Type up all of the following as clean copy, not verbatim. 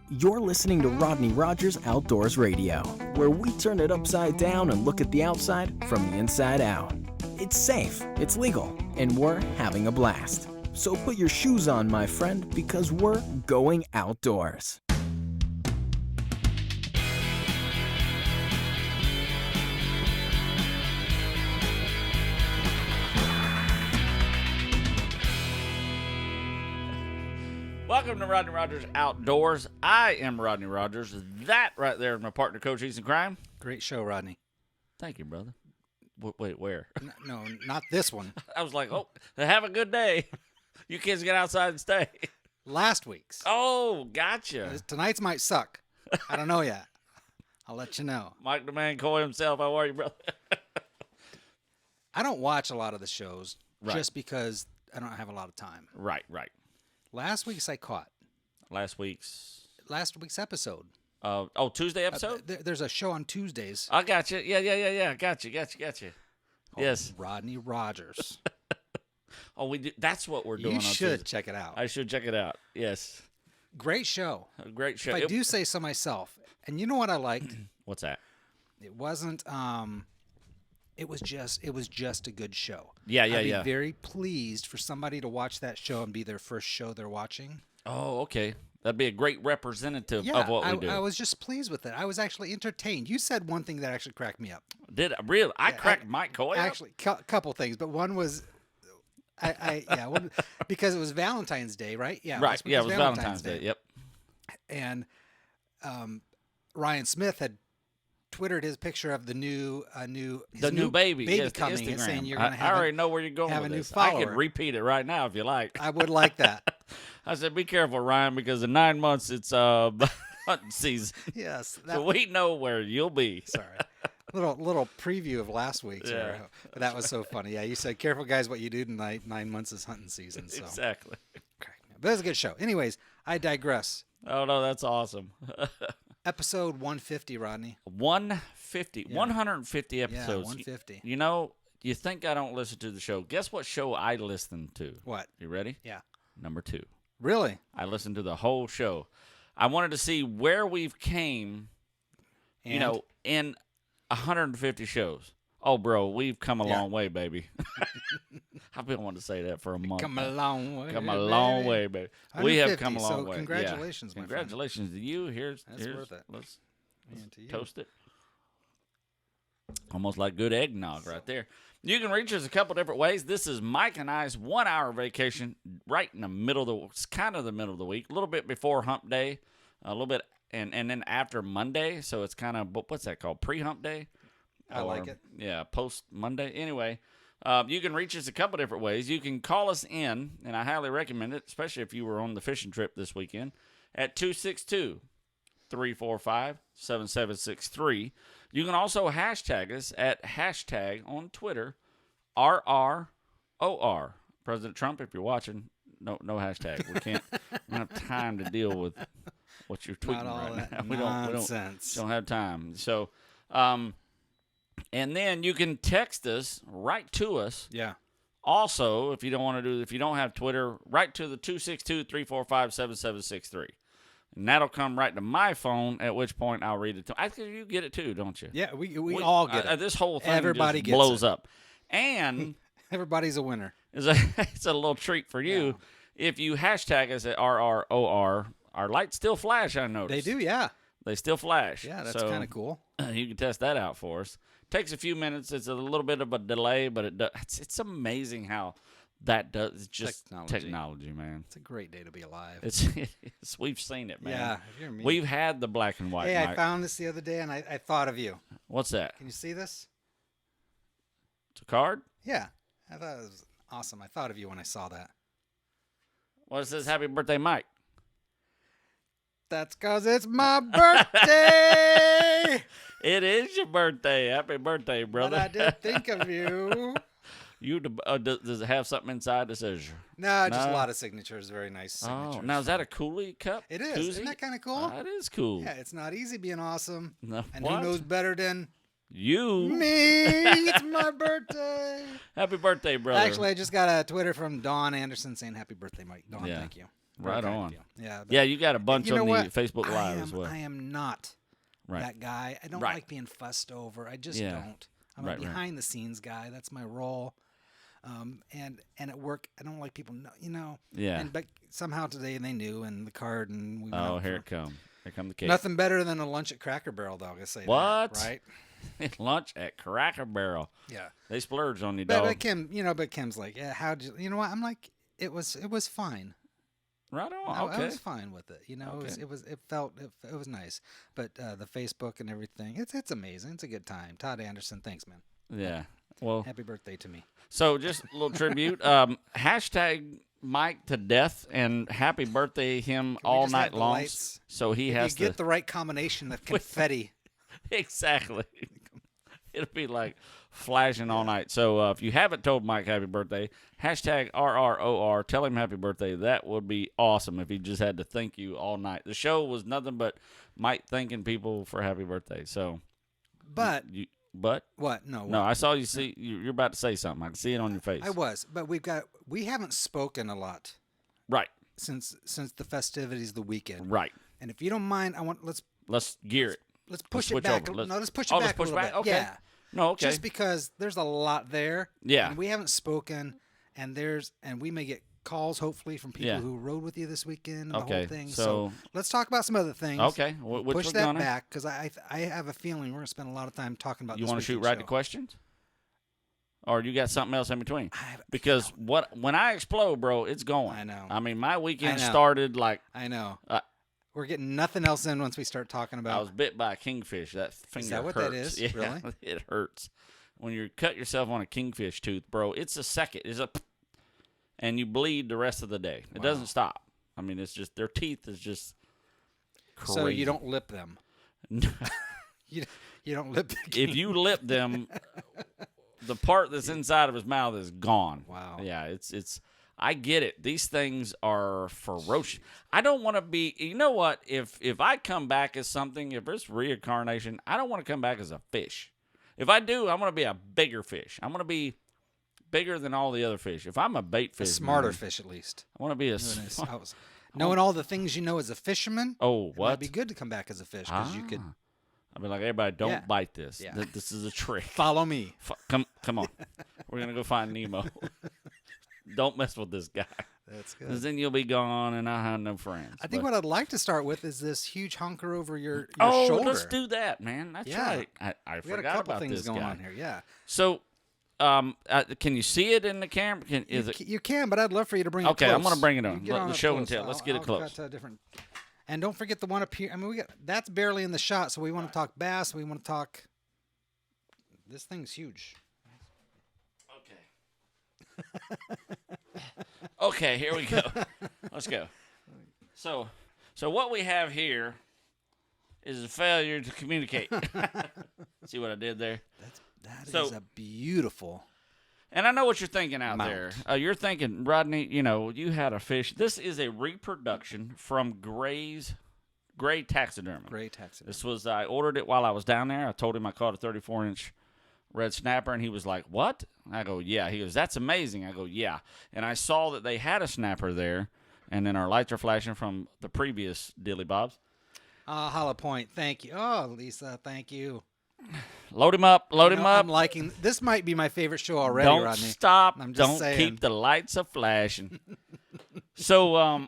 You're listening to Rodney Rogers Outdoors Radio, where we turn it upside down and look at the outside from the inside out. It's safe, it's legal, and we're having a blast. So put your shoes on, my friend, because we're going outdoors. Welcome to Rodney Rogers Outdoors. I am Rodney Rogers. That right there is my partner, Coach Easton Crime. Great show, Rodney. Thank you, brother. Wait, where? No, not this one. I was like, oh, have a good day. You kids get outside and stay. Last week's. Oh, gotcha. Tonight's might suck. I don't know yet. I'll let you know. Mike the Man Coy himself. How are you, brother? I don't watch a lot of the shows Right. just because I don't have a lot of time. Right. Last week's I caught. Last week's episode. Tuesday episode? There's a show on Tuesdays. I got you. Yeah. Got you. Yes. Rodney Rogers. Oh, we do. That's what we're doing. You on should Tuesday. check it out. I should check it out. Yes. Great show. A great show. If I do say so myself. And you know what I liked? What's that? It wasn't. It was just a good show. Yeah. I'd be very pleased for somebody to watch that show and be their first show they're watching. Oh, okay. That'd be a great representative of what we do. I was just pleased with it. I was actually entertained. You said one thing that actually cracked me up. Did I really? I cracked Mike Coy up? Actually, couple things, but one was, because it was Valentine's Day, right? Yeah. Right. Yeah, it was Valentine's Day. Yep. And Ryan Smith had Twittered his picture of the new baby yes, coming and saying you're going to I already know where you're going have with a new this. I follower. can repeat it right now if you like. I would like that. I said, be careful, Ryan, because in 9 months it's hunting season. Yes. So we know where you'll be. Sorry. Little preview of last week's. Yeah. But that was so funny. Yeah, you said, careful, guys, what you do tonight. 9 months is hunting season. So. Exactly. But it was a good show. Anyways, I digress. Oh, no, that's awesome. Episode 150, Rodney. 150. Yeah. 150 episodes. Yeah, 150. You know, you think I don't listen to the show. Guess what show I listen to? What? You ready? Yeah. Number 2. Really? I listened to the whole show. I wanted to see where we've came, in 150 shows. Oh, bro, we've come a long way, baby. I've been wanting to say that for a month. Come a long way. Come a long way, baby. We have come a long so way. Congratulations, yeah. my Congratulations to you. Here's worth it. Let's to you. toast it. Almost like good eggnog right there. You can reach us a couple different ways. This is Mike and I's 1 hour vacation right in the middle of it's kind of the middle of the week, a little bit before hump day, a little bit, and then after Monday. So it's kind of, what's that called? Pre-hump day? I like it. Yeah, post Monday. Anyway, you can reach us a couple different ways. You can call us in, and I highly recommend it, especially if you were on the fishing trip this weekend, at 262-345-7763. You can also hashtag us at hashtag on Twitter, RROR. President Trump, if you're watching, no hashtag. We don't have time to deal with what you're tweeting right now. We don't have time. So, and then you can text us, write to us. Yeah. Also, if you don't have Twitter, write to the 262-345-7763. And that'll come right to my phone, at which point I'll read it to I think you get it too, don't you? Yeah, we all get it. This whole thing Everybody just gets blows it. up. And everybody's a winner. it's a little treat for you. Yeah. If you hashtag us at RROR, our lights still flash, I noticed. They do, yeah. They still flash. Yeah, that's kind of cool. You can test that out for us. Takes a few minutes. It's a little bit of a delay, but it's amazing how that does. It's just technology, man. It's a great day to be alive. It's we've seen it, man. Yeah, if you're me. We've had the black and white. Hey, Mike. I found this the other day, and I thought of you. What's that? Can you see this? It's a card? Yeah. I thought it was awesome. I thought of you when I saw that. What it says? Happy birthday, Mike. That's because it's my birthday. It is your birthday. Happy birthday, brother. But I did think of you. Does it have something inside that says? No, just a lot of signatures. Very nice signatures. Oh, now is that a Coolie cup? It is. Koozie? Isn't that kind of cool? That is cool. Yeah, it's not easy being awesome. No, and what? who knows better than you? Me. It's my birthday. Happy birthday, brother. Actually, I just got a Twitter from Dawn Anderson saying happy birthday, Mike. Dawn, Yeah. thank you. Right kind of on. deal. Yeah. Yeah, you got a bunch You know on what? the Facebook Live as well. I am not Right. that guy. I don't Right. like being fussed over. I just Yeah. don't. I'm Right, a right. behind the scenes guy. That's my role. And at work, I don't like people know. Yeah. But somehow today they knew, and the card, and we went Oh, out here for it come. Here come the cake. nothing better than a lunch at Cracker Barrel, dog. I say What? that, right? Lunch at Cracker Barrel. Yeah. They splurged on you, But dog. Kim, but Kim's like, yeah, how'd you know what? I'm like, it was fine. Right on. I Okay. was fine with it. Okay. It was nice. But the Facebook and everything, it's amazing. It's a good time. Todd Anderson, thanks, man. Yeah. Well, Happy birthday to me. so just a little tribute. Hashtag Mike to death and happy birthday him we all just have night the long. lights? So he If has you get to the right combination of confetti. exactly. It'll be like flashing all night. So if you haven't told Mike happy birthday, hashtag RROR, tell him happy birthday. That would be awesome if he just had to thank you all night. The show was nothing but Mike thanking people for happy birthday. So, But but what? No, no, I saw you see you're about to say something. I can see it on your face. I was, but we haven't spoken a lot Right, since the festivities, the weekend. right. And if you don't mind, Let's gear it. let's push switch it back. over. Let's push it Oh, back let's push a little back? bit. Okay. Yeah. No, okay. Just because there's a lot there. Yeah. And we haven't spoken, and we may get calls hopefully from people Yeah. who rode with you this weekend and the Okay, whole thing. so- let's talk about some other things. Okay, which Push we're that gonna? back because I have a feeling we're gonna spend a lot of time talking about. You want to shoot right to questions, or you got something else in between? Because when I explode, bro, it's going. I know. I mean, my weekend I know. started like I know. Uh, we're getting nothing else in once we start talking about. I was bit by a kingfish. That finger that what hurts. that is? Yeah, Really? it hurts when you cut yourself on a kingfish tooth, bro. It's a second. It's a, and you bleed the rest of the day. It doesn't stop. I mean, it's just their teeth is just crazy. So you don't lip them. You don't lip. The If you lip them, the part that's inside of his mouth is gone. Wow. Yeah, it's. I get it. These things are ferocious. I don't want to be. You know what? If I come back as something, if it's reincarnation, I don't want to come back as a fish. If I do, I'm going to be a bigger fish. I'm going to be bigger than all the other fish. If I'm a bait a fish, smarter man, fish at least. I want to be a. Knowing all the things you know as a fisherman. Oh, It what? might be good to come back as a fish because you could I'd be like, everybody, don't Yeah. bite this. Yeah. This is a trick. follow me. Come on. We're gonna go find Nemo. Don't mess with this guy. That's good. Because then you'll be gone, and I'll have no friends. I think But- what I'd like to start with is this huge hunker over your oh, shoulder. let's do that, man. That's Yeah. right. I We got a forgot couple about things this going guy. on here. Yeah. So, can you see it in the camera? You can, but I'd love for you to bring it Okay, close. I'm gonna bring it on. You get Let the up show and close. tell. Let's get it I'll close. cut to a different. And don't forget the one up here. I mean, that's barely in the shot, so we want to talk bass. We want to talk. This thing's huge. Okay, here we go. Let's go. So what we have here is a failure to communicate. See what I did there? That So- is a beautiful. And I know what you're thinking out Mount. there. You're thinking, Rodney, you had a fish. This is a reproduction from Gray Taxidermy. Great taxidermy. This was, I ordered it while I was down there. I told him I caught a 34-inch red snapper, and he was like, what? I go, yeah. He goes, that's amazing. I go, yeah. And I saw that they had a snapper there, and then our lights are flashing from the previous Dilly Bobs. Hollow Point. Thank you. Oh, Lisa, thank you. Load him up. Load You him know, up. I'm liking. This might be my favorite show already, Don't Rodney. stop. I'm just Don't saying. keep the lights a flashing. So,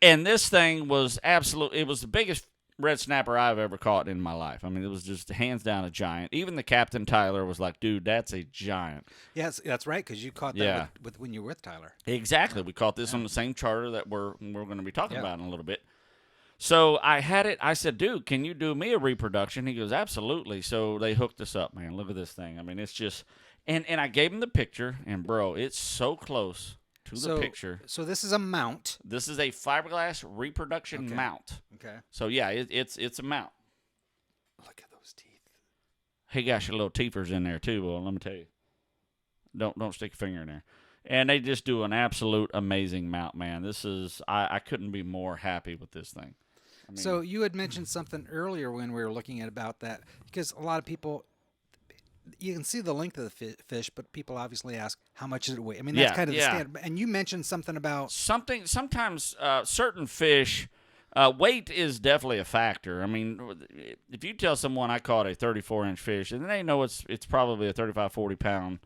and this thing was it was the biggest red snapper I've ever caught in my life. I mean, it was just hands down a giant. Even the Captain Tyler was like, dude, that's a giant. Yes, that's right, because you caught that Yeah. with when you were with Tyler. Exactly. We caught this on the same charter that we're going to be talking Yeah. about in a little bit. So I had it. I said, dude, can you do me a reproduction? He goes, absolutely. So they hooked us up, man. Look at this thing. I mean, it's just, and I gave him the picture, and bro, it's so close to the picture. So this is a mount. This is a fiberglass reproduction mount. Okay. So yeah, it's a mount. Look at those teeth. He got your little teethers in there too, boy. Let me tell you. Don't stick your finger in there. And they just do an absolute amazing mount, man. This is I couldn't be more happy with this thing. I mean, So you had mentioned something earlier when we were looking at about that, because a lot of people, you can see the length of the fish, but people obviously ask how much does it weigh. I mean, that's kind of the standard. And you mentioned something about sometimes certain fish. Weight is definitely a factor. I mean, if you tell someone I caught a 34-inch fish, and they know it's probably a 35, 40-pound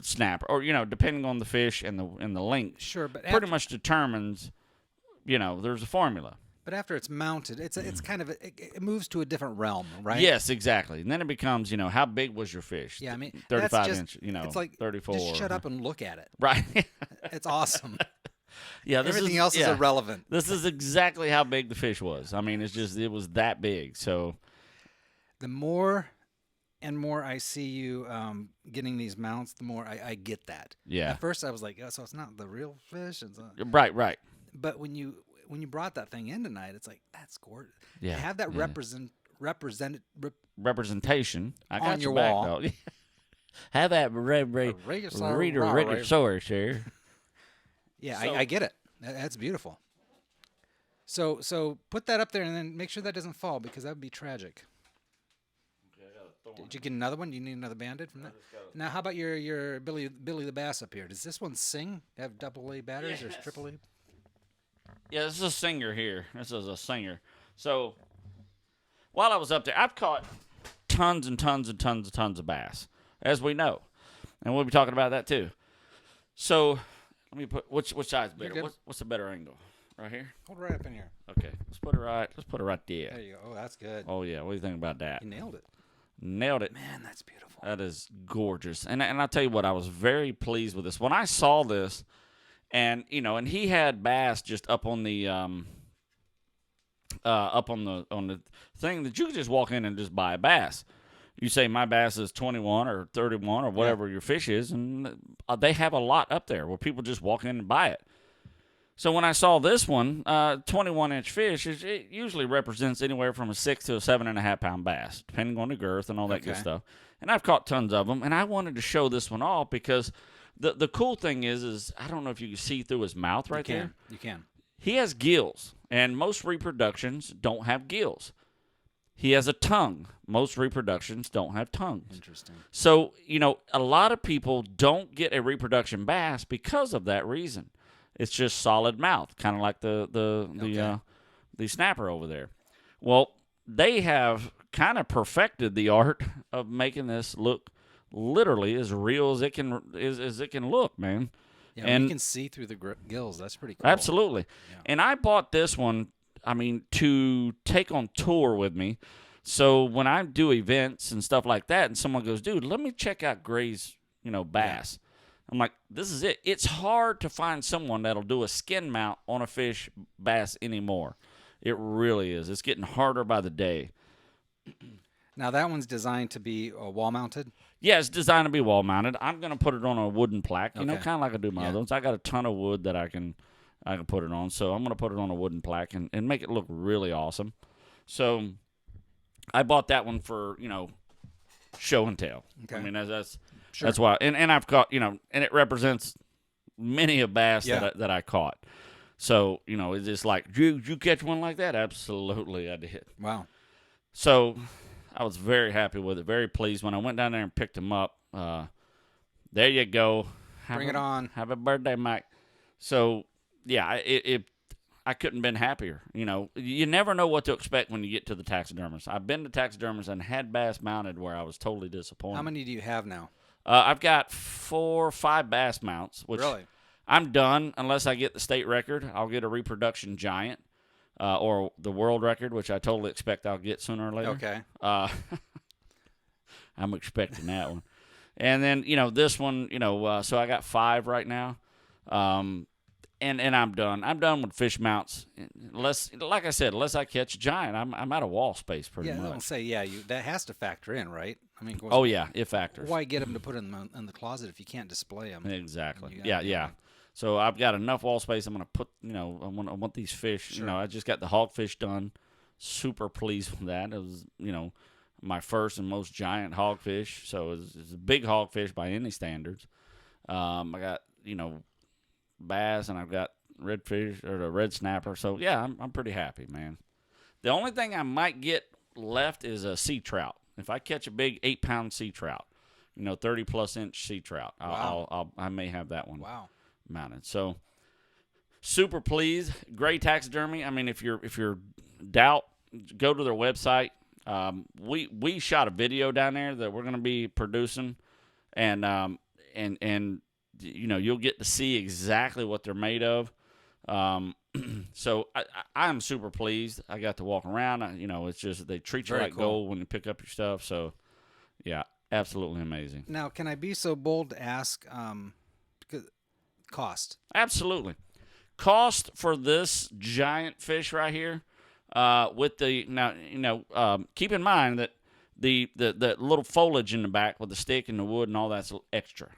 snapper, or depending on the fish and the length, sure, but pretty much determines. There's a formula. But after it's mounted, it's kind of it moves to a different realm, right? Yes, exactly. And then it becomes, how big was your fish? Yeah, I mean, 35 just, inch. It's like 34. Just shut up and look at it. Right. It's awesome. Yeah, everything else is irrelevant. This is exactly how big the fish was. I mean, it was that big. So the more and more I see you getting these mounts, the more I get that. Yeah. At first, I was like, oh, so it's not the real fish. Right. But when you brought that thing in tonight, it's like that's gorgeous. Yeah. To have that representation I got on your back, wall. Dog. Have that reader source here. Yeah, So- I get it. That's beautiful. So put that up there and then make sure that doesn't fall because that would be tragic. Did you get another one? Do you need another Band-Aid from that? Now, how about your Billy the Bass up here? Does this one sing? Have AA batteries or triple A? Yeah, this is a singer here. This is a singer. So while I was up there, I've caught tons and tons and tons and tons of bass, as we know, and we'll be talking about that too. So let me put which side's better? What's the better angle? Right here. Hold right up in here. Okay, let's put it right. Let's put it right there. There you go. Oh, that's good. Oh yeah, what do you think about that? You nailed it. Nailed it. Man, that's beautiful. That is gorgeous. And I'll tell you what, I was very pleased with this. When I saw this, and and he had bass just up on the on the thing that you could just walk in and just buy a bass. You say my bass is 21 or 31 or whatever your fish is, and they have a lot up there where people just walk in and buy it. So when I saw this one, 21-inch fish, it usually represents anywhere from a 6 to a 7.5 pound bass, depending on the girth and all that good stuff. And I've caught tons of them, and I wanted to show this one off because the cool thing is I don't know if you can see through his mouth right there. You can. He has gills, and most reproductions don't have gills. He has a tongue. Most reproductions don't have tongues. Interesting. So, a lot of people don't get a reproduction bass because of that reason. It's just solid mouth, kind of like the snapper over there. Well, they have kind of perfected the art of making this look literally as real as it can look, man. Yeah, and you can see through the gills. That's pretty cool. Absolutely. Yeah. And I bought this one, to take on tour with me. So when I do events and stuff like that, and someone goes, dude, let me check out Gray's, bass. I'm like, this is it. It's hard to find someone that'll do a skin mount on a fish bass anymore. It really is. It's getting harder by the day. Now, that one's designed to be wall mounted? Yeah, it's designed to be wall mounted. I'm going to put it on a wooden plaque, kind of like I do my other ones. I got a ton of wood that I can put it on. So I'm going to put it on a wooden plaque and make it look really awesome. So I bought that one for, show and tell. Okay. I mean, that's Sure. That's why, and I've caught, and it represents many a bass that I caught. So, it's just like, did you catch one like that? Absolutely, I did. Wow. So I was very happy with it, very pleased. When I went down there and picked him up, there you go. Bring it on. Have a birthday, Mike. So, yeah, I couldn't have been happier. You never know what to expect when you get to the taxidermist. I've been to taxidermists and had bass mounted where I was totally disappointed. How many do you have now? I've got 4 or 5 bass mounts, which Really? I'm done unless I get the state record. I'll get a reproduction giant or the world record, which I totally expect I'll get sooner or later. Okay. I'm expecting that one. And then, this one, so I got 5 right now. And I'm done. I'm done with fish mounts. Like I said, unless I catch a giant, I'm out of wall space pretty Yeah, much. I'll say, that has to factor in, right? I mean, of course, Oh, yeah, it factors. why get them to put in the closet if you can't display them? Exactly. You gotta do Yeah. that. So I've got enough wall space. I'm going to put, I want these fish. Sure. I just got the hogfish done. Super pleased with that. It was, my first and most giant hogfish. So it's a big hogfish by any standards. I got, bass, and I've got redfish or the red snapper. So yeah, I'm pretty happy, man. The only thing I might get left is a sea trout. If I catch a big 8-pound sea trout, 30+ inch sea trout, I may have that one mounted. So super pleased. Great taxidermy. I mean, if you're doubt, go to their website. We shot a video down there that we're going to be producing, and you'll get to see exactly what they're made of. So I'm super pleased. I got to walk around. It's just they treat you Very like cool. gold when you pick up your stuff. So yeah, absolutely amazing. Now, can I be so bold to ask cost? Absolutely. Cost for this giant fish right here, keep in mind that the little foliage in the back with the stick and the wood and all that's extra.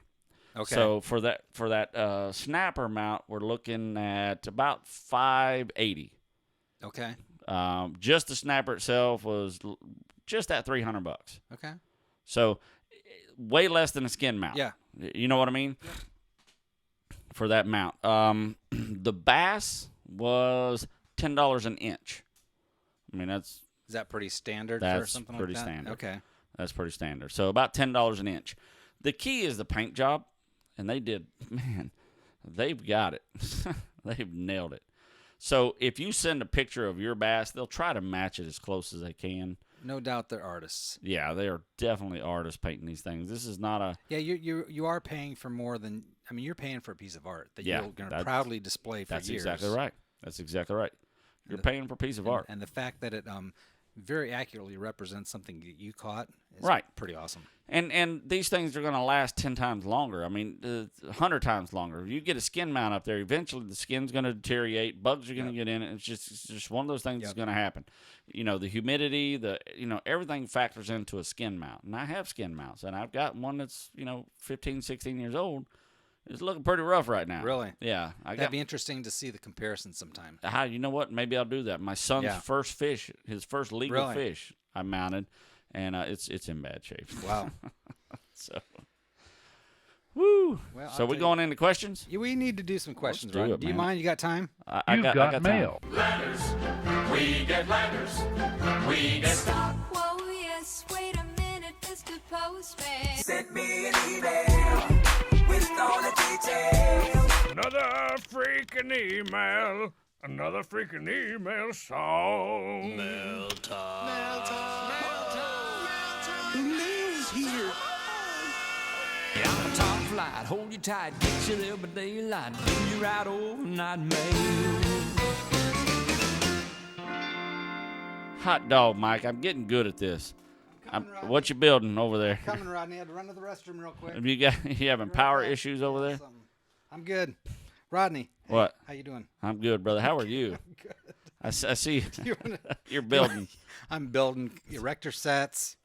Okay. So for that snapper mount, we're looking at about $580. Okay. Just the snapper itself was just at $300. Okay. So way less than a skin mount. Yeah. You know what I mean? Yeah. For that mount. The bass was $10 an inch. I mean, is that pretty standard for something like that? That's pretty standard. Okay. That's pretty standard. So about $10 an inch. The key is the paint job, and they've got it. They've nailed it. So if you send a picture of your bass, they'll try to match it as close as they can. No doubt they're artists. Yeah, they are definitely artists painting these things. This is not a... Yeah, you are paying for more than... I mean, you're paying for a piece of art that you're going to proudly display for years. That's exactly right. That's exactly right. You're paying for a piece of art. And the fact that it very accurately represents something that you caught is pretty awesome. And these things are going to last 10 times longer. I mean, 100 times longer. If you get a skin mount up there, eventually the skin's going to deteriorate. Bugs are going to get in it. It's just one of those things that's going to happen. The humidity, everything factors into a skin mount. And I have skin mounts, and I've got one that's 15, 16 years old. It's looking pretty rough right now. Really? Yeah. That'd be interesting to see the comparison sometime. You know what? Maybe I'll do that. My son's first fish, his first legal fish, I mounted, and it's in bad shape. Wow. So, woo. Well, so we going into questions? We need to do some questions, Let's do Rodney. it, Do you man. mind? You got time? I got mail. Letters. We get letters. We get Stop, whoa, yes, wait a minute, Mr. Postman. Send me an email with all the details. another freaking email. Another freaking email song. Mail time. The mail's here. On a top flight, hold you tight, get you there by daylight, do you right overnight mail. Hot dog, Mike. I'm getting good at this. What you building over there? Coming, Rodney. I had to run to the restroom real quick. You having power issues over there? I'm good. Rodney. Hey, What? How you doing? I'm good, brother. How are you? I'm good. I see you're building. I'm building erector sets.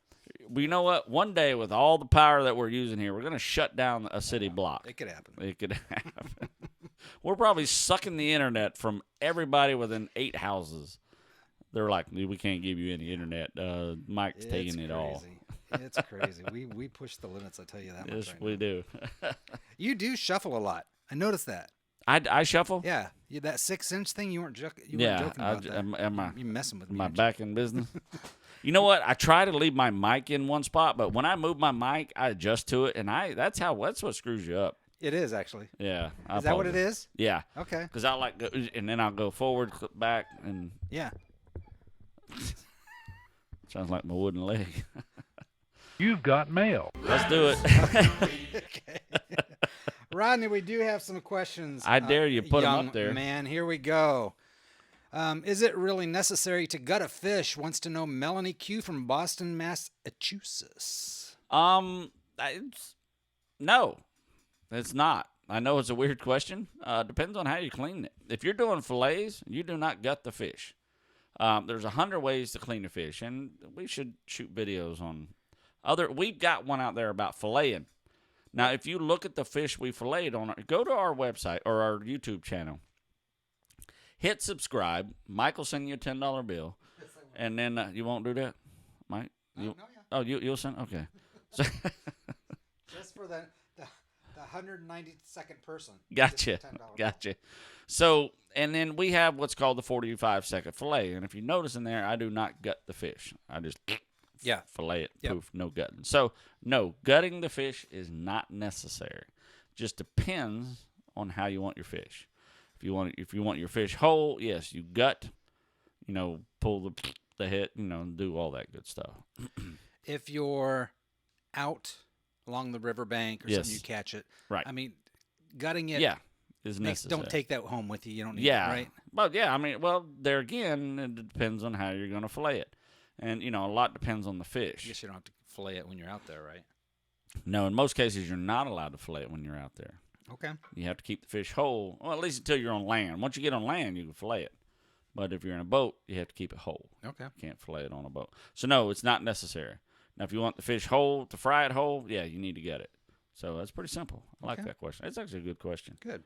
Well, you know what? One day, with all the power that we're using here, we're going to shut down a city block. It could happen. It could happen. We're probably sucking the internet from everybody within 8 houses. They're like, we can't give you any internet. Mike's taking it all. It's crazy. We push the limits, I tell you that much. Yes, we do. You do shuffle a lot. I noticed that. I shuffle? Yeah. That 6-inch thing, you weren't joking Yeah. about that. You messing with me. Am I aren't you? back in business? You know what? I try to leave my mic in one spot, but when I move my mic, I adjust to it, and that's what screws you up. It is, actually. Yeah. Is that what it is? Yeah. Okay. Because I go, and then I'll go forward, clip back, and Yeah. sounds like my wooden leg. You've got mail. Let's do it. Okay. Rodney, we do have some questions. I dare you put 'em young up there. Man, here we go. Is it really necessary to gut a fish? Wants to know Melanie Q from Boston, Massachusetts. No, it's not. I know it's a weird question. Depends on how you clean it. If you're doing fillets, you do not gut the fish. There's 100 ways to clean a fish, and we should shoot videos on other. We've got one out there about filleting. Now, if you look at the fish we filleted on, go to our website or our YouTube channel. Hit subscribe. Mike will send you a $10 bill, and then you won't do that, Mike. Oh, you'll send. Okay. So, Just for the 192nd person. Gotcha. Gotcha. So, and then we have what's called the 45-second fillet. And if you notice in there, I do not gut the fish. I just Yeah. fillet it. Yep. Poof, no gutting. So no, gutting the fish is not necessary. Just depends on how you want your fish. If you want your fish whole, yes, you gut. Pull the head. Do all that good stuff. If you're out along the riverbank or Yes. something, you catch it. Right. I mean, gutting it. Yeah, is necessary. Don't take that home with you. You don't need Yeah, it, right? But yeah, there again, it depends on how you're going to fillet it, and a lot depends on the I fish. guess you don't have to fillet it when you're out there, right? No, in most cases, you're not allowed to fillet it when you're out there. Okay. You have to keep the fish whole, well, at least until you're on land. Once you get on land, you can fillet it. But if you're in a boat, you have to keep it whole. Okay. You can't fillet it on a boat. So, no, it's not necessary. Now, if you want the fish whole, to fry it whole, yeah, you need to get it. So, that's pretty simple. I like Okay. that question. It's actually a good question. Good.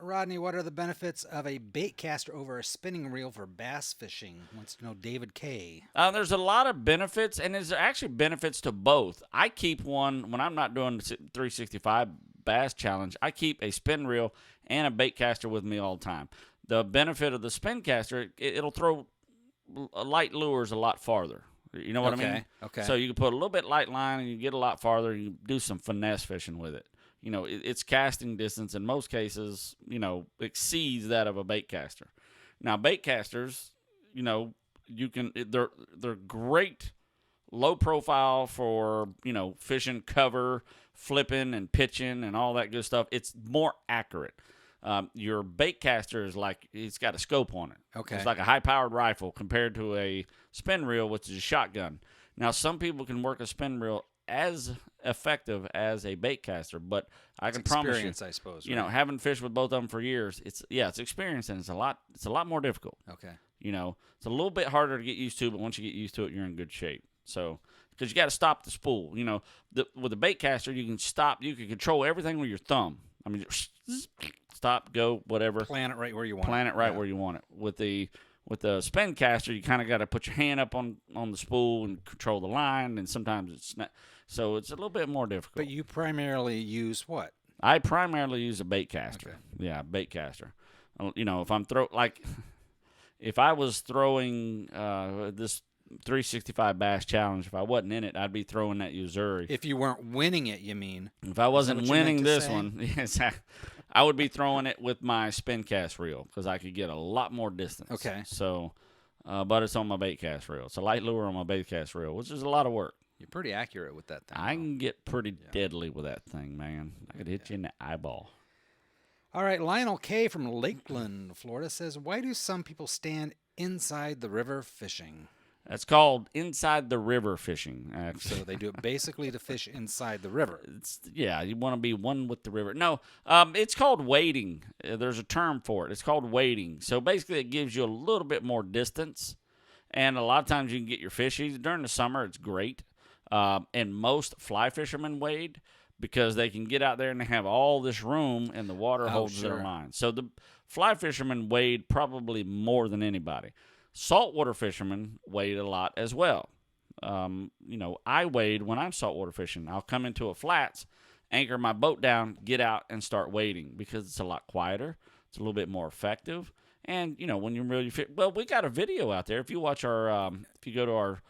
Rodney, what are the benefits of a bait caster over a spinning reel for bass fishing? Wants to know David K. There's a lot of benefits, and there's actually benefits to both. I keep one, when I'm not doing the 365 bass challenge, I keep a spin reel and a bait caster with me all the time. The benefit of the spin caster, it'll throw light lures a lot farther. You know what I mean? Okay. So you can put a little bit light line and you get a lot farther and you do some finesse fishing with it. Its casting distance in most cases, exceeds that of a bait caster. Now, bait casters, they're great low profile for, fishing cover, flipping and pitching and all that good stuff. It's more accurate. Your bait caster is it's got a scope on it. Okay. It's like a high-powered rifle compared to a spin reel, which is a shotgun. Now, some people can work a spin reel as effective as a bait caster, but I can promise you, experience, I suppose. Right? having fished with both of them for years, it's experience, and it's a lot more difficult. Okay. It's a little bit harder to get used to, but once you get used to it, you're in good shape. So, because you got to stop the spool. With a bait caster, you can stop. You can control everything with your thumb. Stop, go, whatever. Plan it right where you want Plan it right where you want it. With the spin caster, you kind of got to put your hand up on the spool and control the line, and sometimes it's not. So it's a little bit more difficult. But you primarily use what? I primarily use a bait caster. Okay. Yeah, bait caster. If I'm if I was throwing this 365 bass challenge, if I wasn't in it, I'd be throwing that Uzuri. If you weren't winning it, you mean? If I wasn't what you meant winning to this say? one, yes, I would be throwing it with my spin cast reel because I could get a lot more distance. Okay. So, but it's on my bait cast reel. It's a light lure on my bait cast reel, which is a lot of work. You're pretty accurate with that thing. I can get pretty deadly with that thing, man. I could hit you in the eyeball. All right, Lionel K. from Lakeland, Florida says, why do some people stand inside the river fishing? That's called inside the river fishing. So Actually. they do it basically to fish inside the river. You want to be one with the river. No, it's called wading. There's a term for it. It's called wading. So basically, it gives you a little bit more distance, and a lot of times you can get your fish. During the summer, it's great. And most fly fishermen wade because they can get out there and they have all this room, and the water holds their line. So the fly fishermen wade probably more than anybody. Saltwater fishermen wade a lot as well. I wade when I'm saltwater fishing. I'll come into a flats, anchor my boat down, get out, and start wading because it's a lot quieter. It's a little bit more effective. And, when you really fit, well, we got a video out there. If you watch if you go to our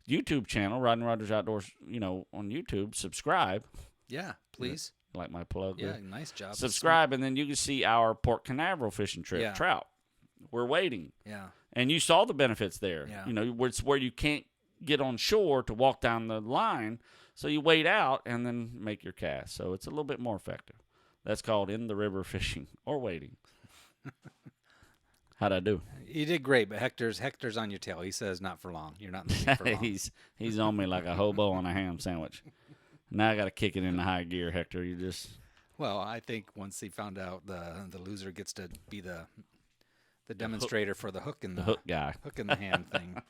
YouTube channel, Rodney Rogers Outdoors, on YouTube, subscribe. Yeah, please. Like my plug. Yeah, there. nice job. Subscribe, and then you can see our Port Canaveral fishing trip, Yeah. trout. We're waiting. Yeah. And you saw the benefits there. Yeah. It's where you can't get on shore to walk down the line, so you wait out and then make your cast. So it's a little bit more effective. That's called in the river fishing or waiting. How'd I do? You did great, but Hector's on your tail. He says not for long. You're not in the sea for long. He's on me like a hobo on a ham sandwich. Now I got to kick it into high gear, Hector. You just Well, I think once he found out the loser gets to be the demonstrator for the hook in the hook guy. hook in the hand thing.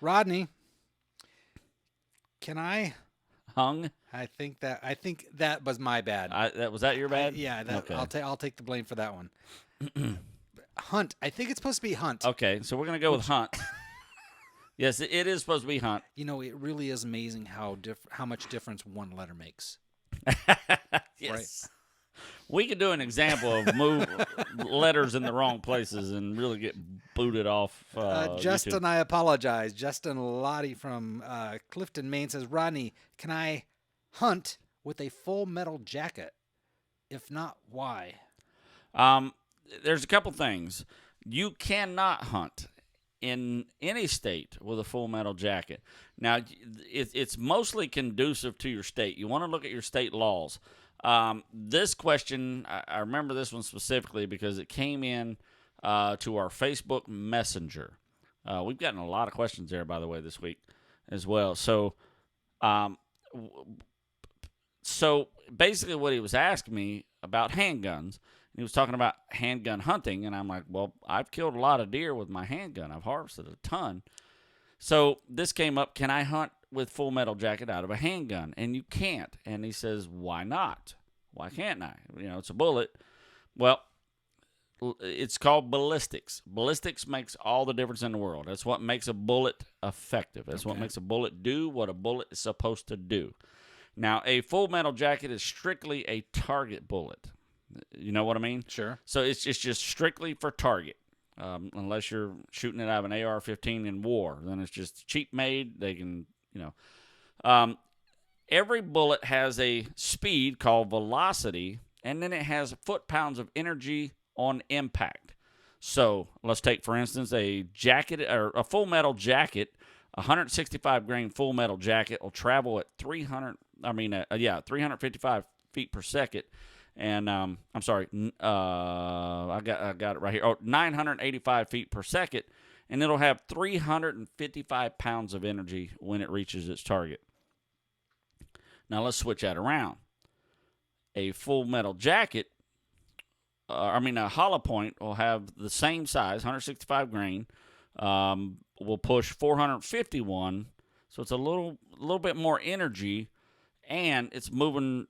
Rodney, can I? Hung. I think that was my bad. Was that your bad? Yeah, Okay. I'll take the blame for that one. Hunt. I think it's supposed to be hunt. Okay, so we're gonna go with hunt. Yes, it is supposed to be hunt. It really is amazing how much difference one letter makes. Yes. We could do an example of move letters in the wrong places and really get booted off. Justin, YouTube. I apologize. Justin Lottie from Clifton, Maine says, Rodney, can I hunt with a full metal jacket? If not, why? There's a couple things. You cannot hunt in any state with a full metal jacket. Now, it's mostly conducive to your state. You want to look at your state laws. This question, I remember this one specifically because it came in to our Facebook Messenger. We've gotten a lot of questions there, by the way, this week as well. So basically what he was asking me about handguns, he was talking about handgun hunting, and I'm like, well, I've killed a lot of deer with my handgun. I've harvested a ton. So this came up, can I hunt with full metal jacket out of a handgun? And you can't. And he says, why not? Why can't I? It's a bullet. Well, it's called ballistics. Ballistics makes all the difference in the world. That's what makes a bullet effective. That's what makes a bullet do what a bullet is supposed to do. Now, a full metal jacket is strictly a target bullet. You know what I mean? Sure. So it's just strictly for target. Unless you're shooting it out of an AR-15 in war, then it's just cheap made. They can, every bullet has a speed called velocity, and then it has foot-pounds of energy on impact. So let's take, for instance, a jacket or a full metal jacket. A 165 grain full metal jacket will travel at 355 feet per second. And I got it right here. 985 feet per second, and it'll have 355 pounds of energy when it reaches its target. Now let's switch that around. A full metal jacket, a hollow point will have the same size, 165 grain. Will push 451, so it's a little bit more energy, and it's moving,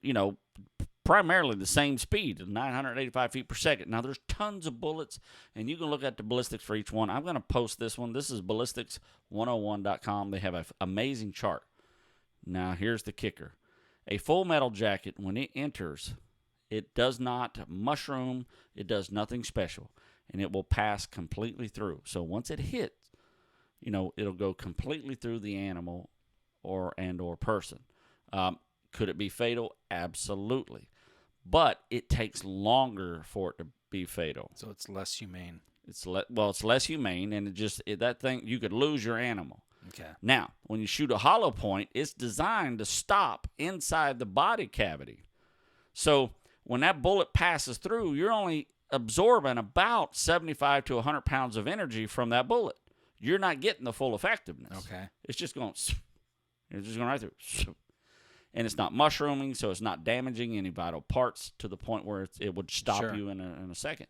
primarily the same speed, 985 feet per second. Now, there's tons of bullets, and you can look at the ballistics for each one. I'm going to post this one. This is ballistics101.com. They have an amazing chart. Now, here's the kicker. A full metal jacket, when it enters, it does not mushroom. It does nothing special, and it will pass completely through. So once it hits, it'll go completely through the animal or person. Could it be fatal? Absolutely. But it takes longer for it to be fatal. So it's less humane. It's less humane, and that thing, you could lose your animal. Okay. Now, when you shoot a hollow point, it's designed to stop inside the body cavity. So when that bullet passes through, you're only absorbing about 75 to 100 pounds of energy from that bullet. You're not getting the full effectiveness. Okay. It's just going right through. And it's not mushrooming, so it's not damaging any vital parts to the point where it would stop you in a second.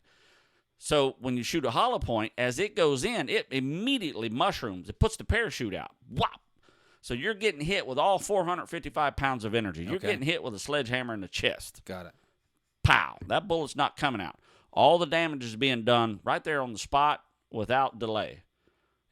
So when you shoot a hollow point, as it goes in, it immediately mushrooms. It puts the parachute out. Whop! So you're getting hit with all 455 pounds of energy. You're getting hit with a sledgehammer in the chest. Got it. Pow! That bullet's not coming out. All the damage is being done right there on the spot without delay.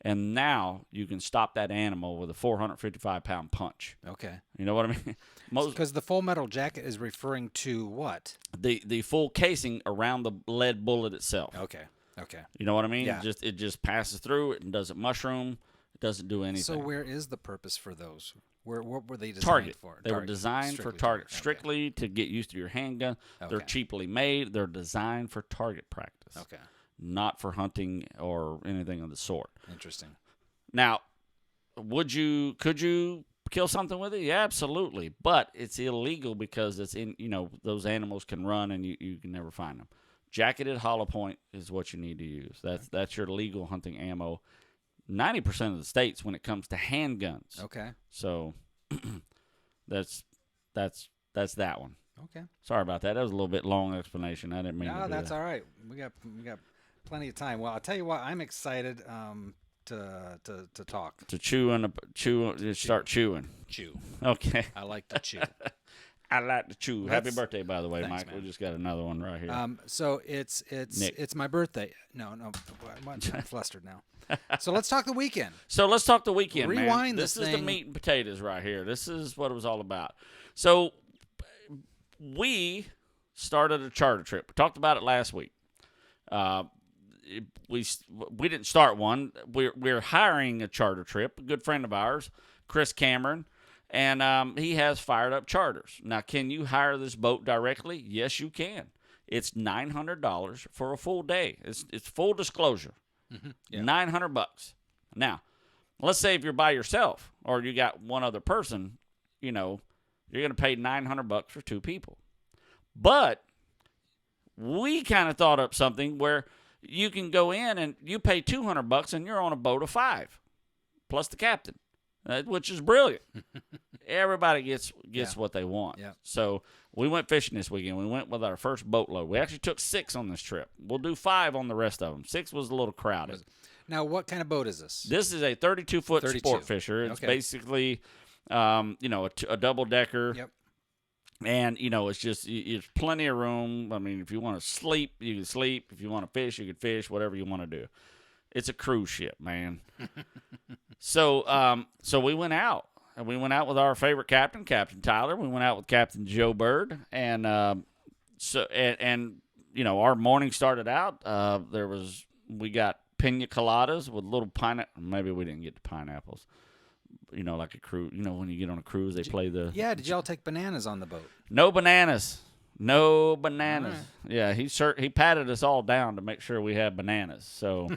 And now you can stop that animal with a 455-pound punch. Okay. You know what I mean? Because the full metal jacket is referring to what? The full casing around the lead bullet itself. Okay. You know what I mean? Yeah. It just passes through it and doesn't mushroom. It doesn't do anything. So where is the purpose for those? What were they designed for? They were designed for target. Strictly to get used to your handgun. Okay. They're cheaply made. They're designed for target practice. Okay. Not for hunting or anything of the sort. Interesting. Now, could you kill something with it? Yeah, absolutely. But it's illegal because it's in, those animals can run and you can never find them. Jacketed hollow point is what you need to use. That's your legal hunting ammo. 90% of the states when it comes to handguns. Okay. So that's that one. Okay. Sorry about that. That was a little bit long explanation. I didn't mean to do that's that. all right. We got plenty of time. Well, I'll tell you what, I'm excited to talk. To start chewing. Chew. Okay. I like to chew. I like to chew. Happy birthday, by the way, Thanks, Mike. man. We just got another one right here. So it's Nick. it's my birthday. No, I'm flustered now. So let's talk the weekend. Man. Rewind This this is the thing. meat and potatoes right here. This is what it was all about. So we started a charter trip. We talked about it last week. We didn't start one. We're hiring a charter trip. A good friend of ours, Chris Cameron, and he has Fired Up Charters. Now, can you hire this boat directly? Yes, you can. It's $900 for a full day. It's full disclosure. Yeah. $900. Now, let's say if you're by yourself or you got one other person, you're going to pay $900 for 2 people. But we kind of thought up something where you can go in and you pay $200 and you're on a boat of 5 plus the captain, which is brilliant. Everybody gets what they want. Yeah. So we went fishing this weekend. We went with our first boatload. We actually took 6 on this trip. We'll do 5 on the rest of them. 6 was a little crowded. Now, what kind of boat is this? This is a 32-foot sport fisher. It's basically, a double-decker. Yep. And, it's plenty of room. I mean, if you want to sleep, you can sleep. If you want to fish, you can fish, whatever you want to do. It's a cruise ship, man. So we went out. And we went out with our favorite captain, Captain Tyler. We went out with Captain Joe Bird. And, our morning started out. We got pina coladas with little pineapple. Maybe we didn't get the pineapples. Like a cruise. When you get on a cruise, they play the. Yeah, did y'all take bananas on the boat? No bananas. No bananas. Right. Yeah, he patted us all down to make sure we had bananas. So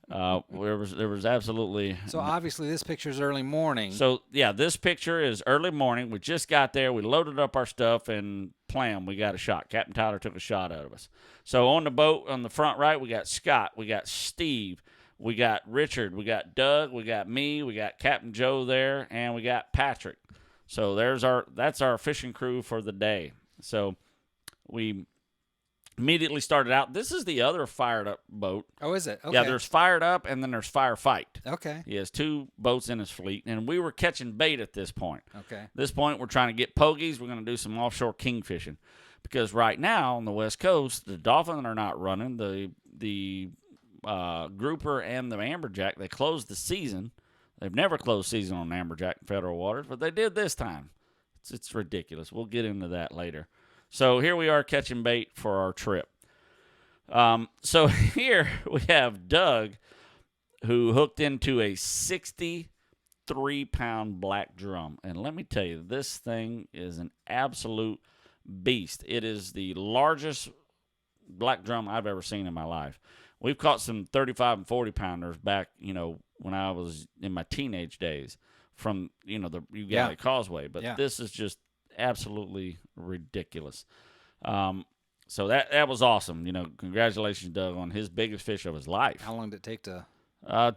there was absolutely. So obviously this picture is early morning. So yeah, this picture is early morning. We just got there. We loaded up our stuff and planned. We got a shot. Captain Tyler took a shot out of us. So on the boat on the front right, we got Scott. We got Steve. We got Richard, we got Doug, we got me, we got Captain Joe there, and we got Patrick. So that's our fishing crew for the day. So we immediately started out. This is the other Fired Up boat. Oh, is it? Okay. Yeah, there's Fired Up and then there's Firefight. Okay. He has 2 boats in his fleet, and we were catching bait at this point. Okay. At this point, we're trying to get pogies. We're going to do some offshore king fishing because right now on the West Coast, the dolphin are not running. The grouper and the amberjack, they closed the season. They've never closed season on amberjack in federal waters, but they did this time. It's ridiculous. We'll get into that later. So here we are catching bait for our trip. So here we have Doug, who hooked into a 63-pound black drum. And let me tell you, this thing is an absolute beast. It is the largest black drum I've ever seen in my life. We've caught some 35 and 40 pounders back, when I was in my teenage days from, the Ugallie Causeway. But this is just absolutely ridiculous. So that was awesome. Congratulations, Doug, on his biggest fish of his life. How long did it take to?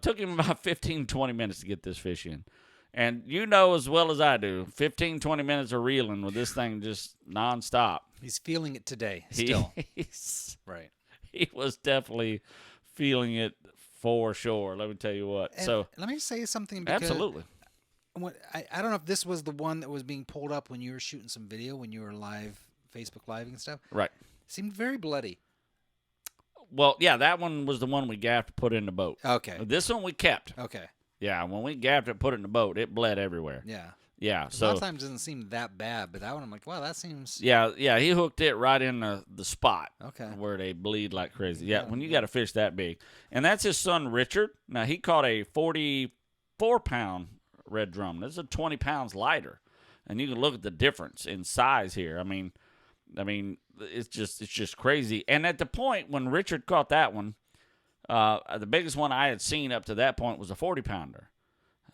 Took him about 15, 20 minutes to get this fish in. And as well as I do, 15, 20 minutes of reeling with this thing just nonstop. He's feeling it today still. Right. He was definitely feeling it for sure. Let me tell you what. And so let me say something. Because absolutely. I don't know if this was the one that was being pulled up when you were shooting some video when you were live, Facebook Live and stuff. Right. Seemed very bloody. Well, yeah, that one was the one we gaffed to put in the boat. Okay. This one we kept. Okay. Yeah, when we gaffed it, put it in the boat, it bled everywhere. Yeah. Yeah. So So a lot of times it doesn't seem that bad, but that one I'm like, wow, that seems. yeah, he hooked it right in the spot. Okay. Where they bleed like crazy. Yeah, when you got a fish that big. And that's his son, Richard. Now, he caught a 44-pound red drum. This is 20 pounds lighter. And you can look at the difference in size here. I mean, it's just crazy. And at the point when Richard caught that one, the biggest one I had seen up to that point was a 40-pounder.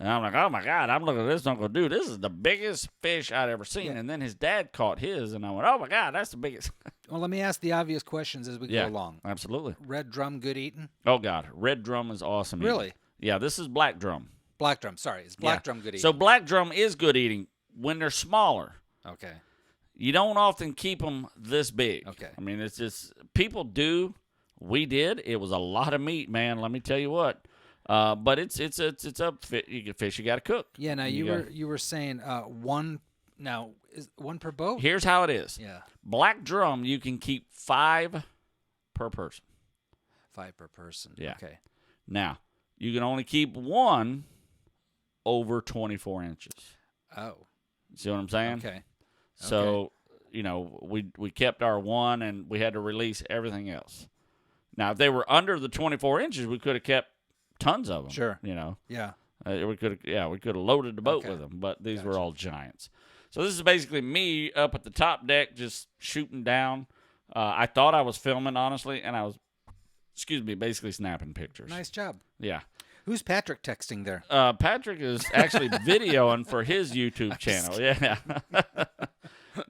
And I'm like, oh, my God, I'm looking at this Uncle Dude. This is the biggest fish I'd ever seen. Yeah. And then his dad caught his, and I went, oh, my God, that's the biggest. Well, let me ask the obvious questions as we go along. Absolutely. Red drum, good eating? Oh, God. Red drum is awesome eating. Really? Yeah, this is black drum. Black drum, sorry. It's black drum, good eating. So black drum is good eating when they're smaller. Okay. You don't often keep them this big. Okay. I mean, it's just, people do. We did. It was a lot of meat, man. Let me tell you what. But it's a fish you got to cook. Yeah. Now you were saying one. Now is one per boat. Here's how it is. Yeah. Black drum, you can keep 5 per person. 5 per person. Yeah. Okay. Now you can only keep 1 over 24 inches. Oh. See what I'm saying? Okay. So, we kept our one, and we had to release everything else. Now, if they were under the 24 inches, we could have kept tons of them. Sure. Yeah. We could have loaded the boat with them, but these were all giants. So this is basically me up at the top deck just shooting down. I thought I was filming, honestly, and I was, basically snapping pictures. Nice job. Yeah. Who's Patrick texting there? Patrick is actually videoing for his YouTube channel. Yeah.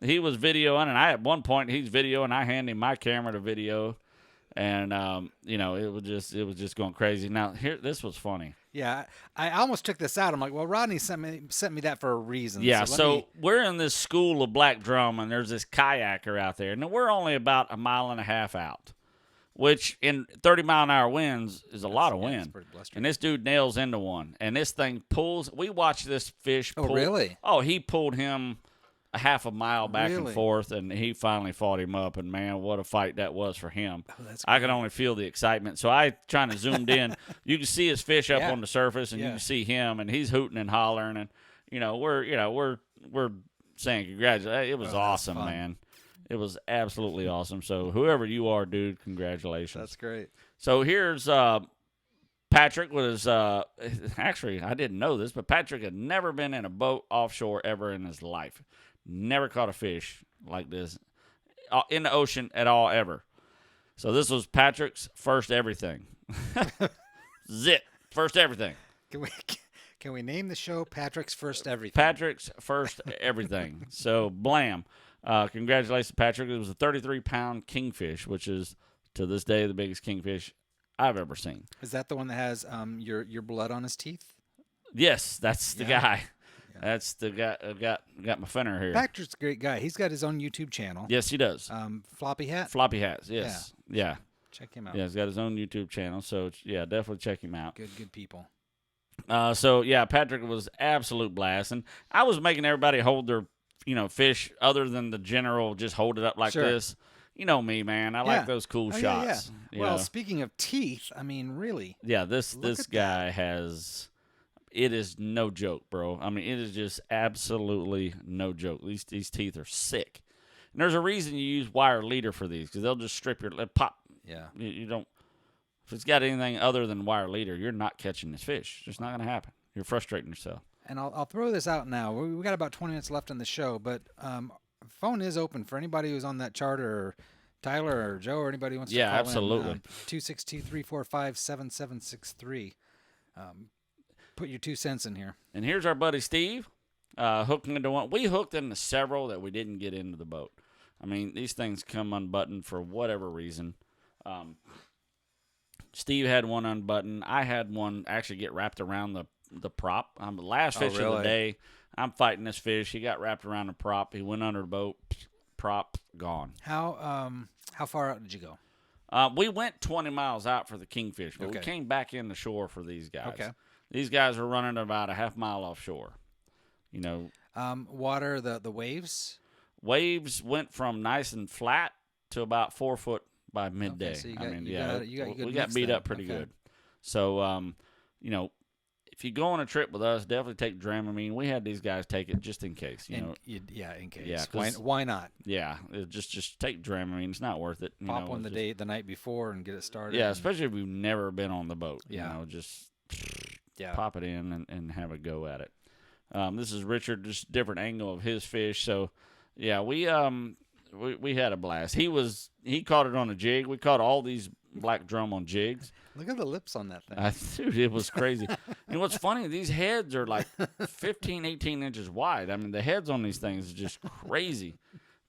He was videoing, and at one point he's videoing. I hand him my camera to video, and it was just going crazy. Now this was funny. Yeah, I almost took this out. I'm like, well, Rodney sent me that for a reason. Yeah, so we're in this school of black drum, and there's this kayaker out there, and we're only about a mile and a half out, which in 30-mile-an-hour winds is a lot of wind. And this dude nails into one, and this thing pulls. We watched this fish pull. Oh, really? Oh, he pulled him a half a mile back and forth, and he finally fought him up, and man, what a fight that was for him. Oh, that's I could only feel the excitement. So I trying to zoomed in. You can see his fish up on the surface, and you can see him, and he's hooting and hollering, and we're saying congratulations. It was awesome, man. It was absolutely awesome. So whoever you are, dude, congratulations. That's great. So here's Patrick was actually, I didn't know this, but Patrick had never been in a boat offshore ever in his life. Never caught a fish like this in the ocean at all ever. So this was Patrick's first everything. Zip, first everything. Can we name the show Patrick's First Everything? Patrick's first everything. So blam. Congratulations, Patrick. It was a 33-pound kingfish, which is to this day the biggest kingfish I've ever seen. Is that the one that has your blood on his teeth? Yes, that's the guy. That's the guy. Got my finner here. Patrick's a great guy. He's got his own YouTube channel. Yes, he does. Floppy Hat. Floppy Hats. Yes. Yeah. Check him out. Yeah, he's got his own YouTube channel. So yeah, definitely check him out. Good people. So yeah, Patrick was absolute blast, and I was making everybody hold their fish other than the general just hold it up like this. You know me, man. I like those cool shots. Yeah. Well, speaking of teeth, I mean, really. Yeah, this guy has. It is no joke, bro. I mean, it is just absolutely no joke. These teeth are sick. And there's a reason you use wire leader for these, because they'll just strip your lip pop. Yeah. You don't. If it's got anything other than wire leader, you're not catching this fish. It's just not going to happen. You're frustrating yourself. And I'll throw this out now. We got about 20 minutes left in the show, but phone is open for anybody who's on that charter, or Tyler or Joe or anybody who wants to call absolutely. in. 262-345-7763. Put your 2 cents in here. And here's our buddy Steve hooking into one. We hooked into several that we didn't get into the boat. I mean, these things come unbuttoned for whatever reason. Steve had one unbuttoned. I had one actually get wrapped around the prop. The last fish of the day. I'm fighting this fish. He got wrapped around the prop. He went under the boat. Prop gone. How far out did you go? We went 20 miles out for the kingfish, but we came back in the shore for these guys. Okay. These guys were running about a half mile offshore. Water, the waves? Waves went from nice and flat to about 4 foot by midday. So we got beat up pretty good. So, if you go on a trip with us, definitely take Dramamine. We had these guys take it just in case. In case. Yeah, why not? Yeah, just take Dramamine. It's not worth it. Pop one the night before and get it started. Yeah, especially if you've never been on the boat. Yeah. Just pop it in and have a go at it. This is Richard, just different angle of his fish. So, yeah, we had a blast. He caught it on a jig. We caught all these black drum on jigs. Look at the lips on that thing. Dude, it was crazy. And what's funny, these heads are like 15, 18 inches wide. I mean, the heads on these things is just crazy.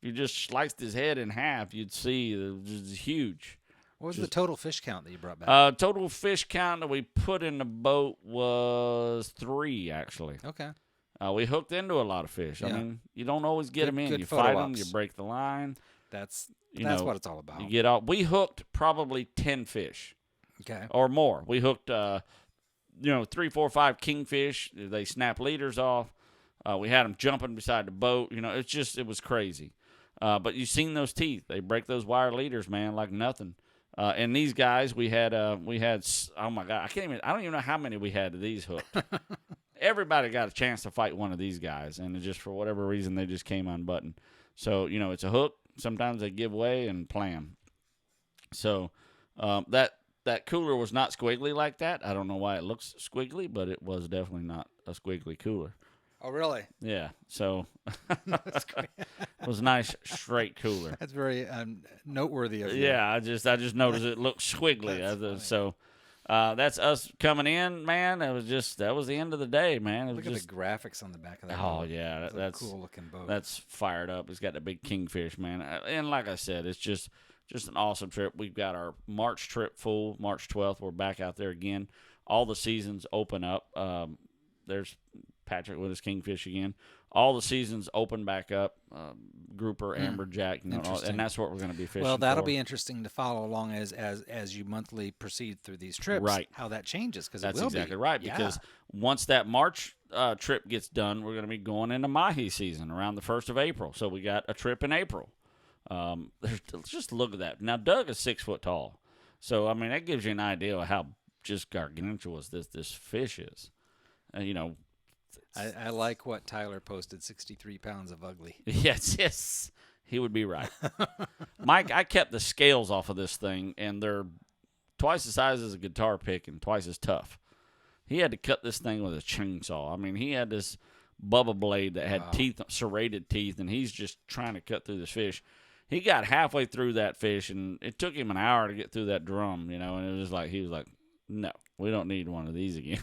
If you just sliced his head in half, you'd see it was just huge. What was the total fish count that you brought back? Total fish count that we put in the boat was 3, actually. Okay. We hooked into a lot of fish. Yeah. I mean, you don't always get them in. You fight them, you break the line. That's what it's all about. You get out. We hooked probably 10 fish. Okay. Or more. We hooked, 3, 4, 5 kingfish. They snap leaders off. We had them jumping beside the boat. It was crazy. But you've seen those teeth. They break those wire leaders, man, like nothing. And these guys, we had, oh my God, I don't even know how many we had of these hooked. everybody got a chance to fight one of these guys, and it just for whatever reason they just came unbuttoned. So it's a hook. Sometimes they give way and plan. So that cooler was not squiggly like that. I don't know why it looks squiggly, but it was definitely not a squiggly cooler. Oh, really? Yeah. So it was a nice straight cooler. That's very noteworthy of you. Yeah, I just noticed it looked squiggly. So that's us coming in, man. That was the end of the day, man. It was Look at the graphics on the back of that Oh boat. yeah, It's that's a cool looking boat. That's fired up. It's got the big kingfish, man. And like I said, it's just an awesome trip. We've got our March trip full. March 12th, we're back out there again. All the seasons open up. There's Patrick with his kingfish again. All the seasons open back up. Grouper, amberjack, and that's what we're going to be fishing. Well, that'll for. be interesting to follow along as you monthly proceed through these trips. Right. How that changes, because That's it will exactly be. right. Yeah. Because once that March trip gets done, we're going to be going into mahi season around the 1st of April. So we got a trip in April. Just look at that. Now Doug is 6 foot tall, so I mean that gives you an idea of how just gargantuous this fish is. I like what Tyler posted, 63 pounds of ugly. Yes, he would be right. Mike, I kept the scales off of this thing, and they're twice the size as a guitar pick and twice as tough. He had to cut this thing with a chainsaw. I mean, he had this Bubba blade that had teeth, serrated teeth, and he's just trying to cut through this fish. He got halfway through that fish, and it took him an hour to get through that drum, and it was like, he was like, no, we don't need one of these again.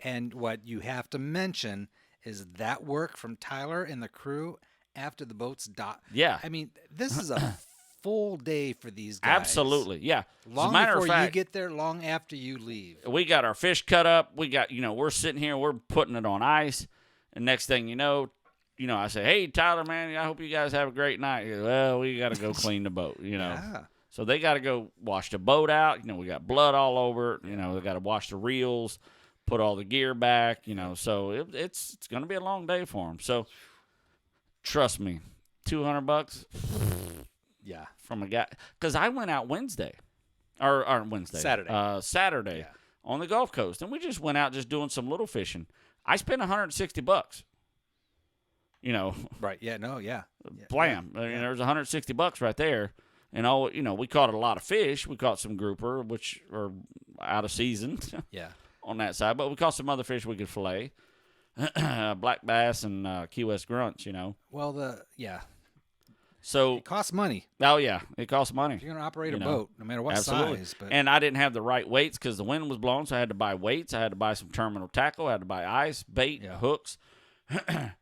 And what you have to mention is that work from Tyler and the crew after the boat's docked. Yeah. I mean, this is a full day for these guys. Absolutely, yeah. Long As a matter before of fact, you get there, long after you leave. we got our fish cut up. We got, we're sitting here, we're putting it on ice, and next thing you know, I say, hey, Tyler, man, I hope you guys have a great night. He goes, well, we got to go clean the boat, Yeah. So they got to go wash the boat out. We got blood all over it. They got to wash the reels, put all the gear back, So it's going to be a long day for them. So trust me, $200 Yeah. from a guy. Because I went out Wednesday. Or Wednesday. Saturday Yeah. on the Gulf Coast. And we just went out just doing some little fishing. I spent $160. Right. Yeah. No. Yeah. Blam. I mean, there's $160 right there. And we caught a lot of fish. We caught some grouper, which are out of season Yeah. on that side. But we caught some other fish we could fillet. Black bass and Key West grunts, Well, So, it costs money. oh, yeah, it costs money. If you're going to operate You a know, boat, no matter what Absolutely. size. But And I didn't have the right weights because the wind was blowing, so I had to buy weights. I had to buy some terminal tackle. I had to buy ice, bait, Yeah. hooks.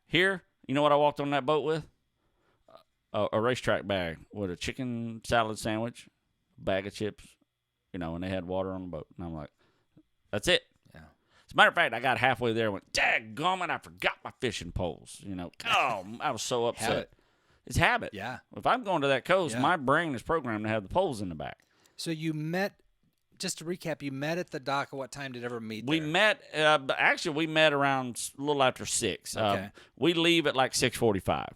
Here, you know what I walked on that boat with? A racetrack bag with a chicken salad sandwich, a bag of chips, and they had water on the boat. And I'm like, that's it. Yeah. As a matter of fact, I got halfway there and went, dadgummit, I forgot my fishing poles. Oh, I was so upset. Habit. It's habit. Yeah. If I'm going to that coast, Yeah. my brain is programmed to have the poles in the back. So you met, just to recap, you met at the dock. At what time did you ever meet We there? met. Actually, we met around a little after 6. Okay. We leave at like 6:45,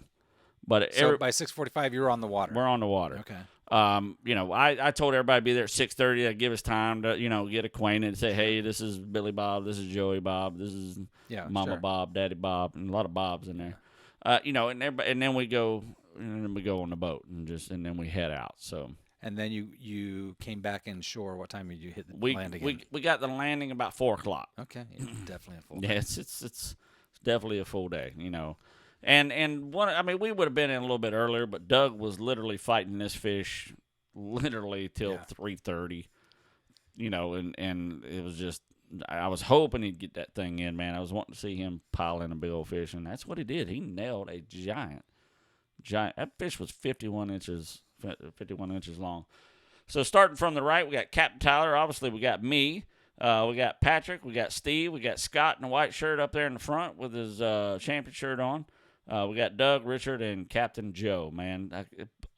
but So by 6:45, you were on the water. we're on the water. Okay. I told everybody to be there at 6:30. I'd give us time to get acquainted and say, hey, this is Billy Bob, this is Joey Bob, this is Yeah, Mama sure. Bob, Daddy Bob, and a lot of Bobs in there. And then we go on the boat and then we head out. So. And then you came back inshore. What time did you hit the We land again? we got the landing about 4:00. Okay, yeah, definitely a full. Yeah, it's definitely a full day, And we would have been in a little bit earlier, but Doug was literally fighting this fish literally till 3:30. And it was just I was hoping he'd get that thing in, man. I was wanting to see him pile in a big old fish, and that's what he did. He nailed a giant. That fish was 51 inches long. So starting from the right, we got Captain Tyler. Obviously, we got me. We got Patrick. We got Steve. We got Scott in a white shirt up there in the front with his champion shirt on. We got Doug, Richard, and Captain Joe, man.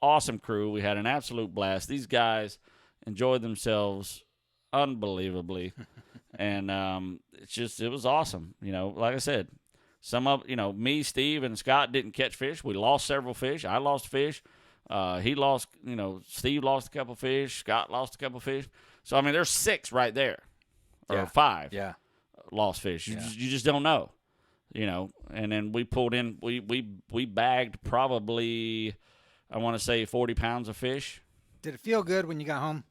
Awesome crew. We had an absolute blast. These guys enjoyed themselves unbelievably. And it was awesome. Like I said, me, Steve, and Scott didn't catch fish. We lost several fish. I lost fish. He lost, Steve lost a couple fish. Scott lost a couple fish. So, there's 6 right there. Or Yeah. 5. Yeah. lost fish. Yeah. You just don't know, you know. And then we pulled in. We bagged probably, I want to say 40 pounds of fish. Did it feel good when you got home?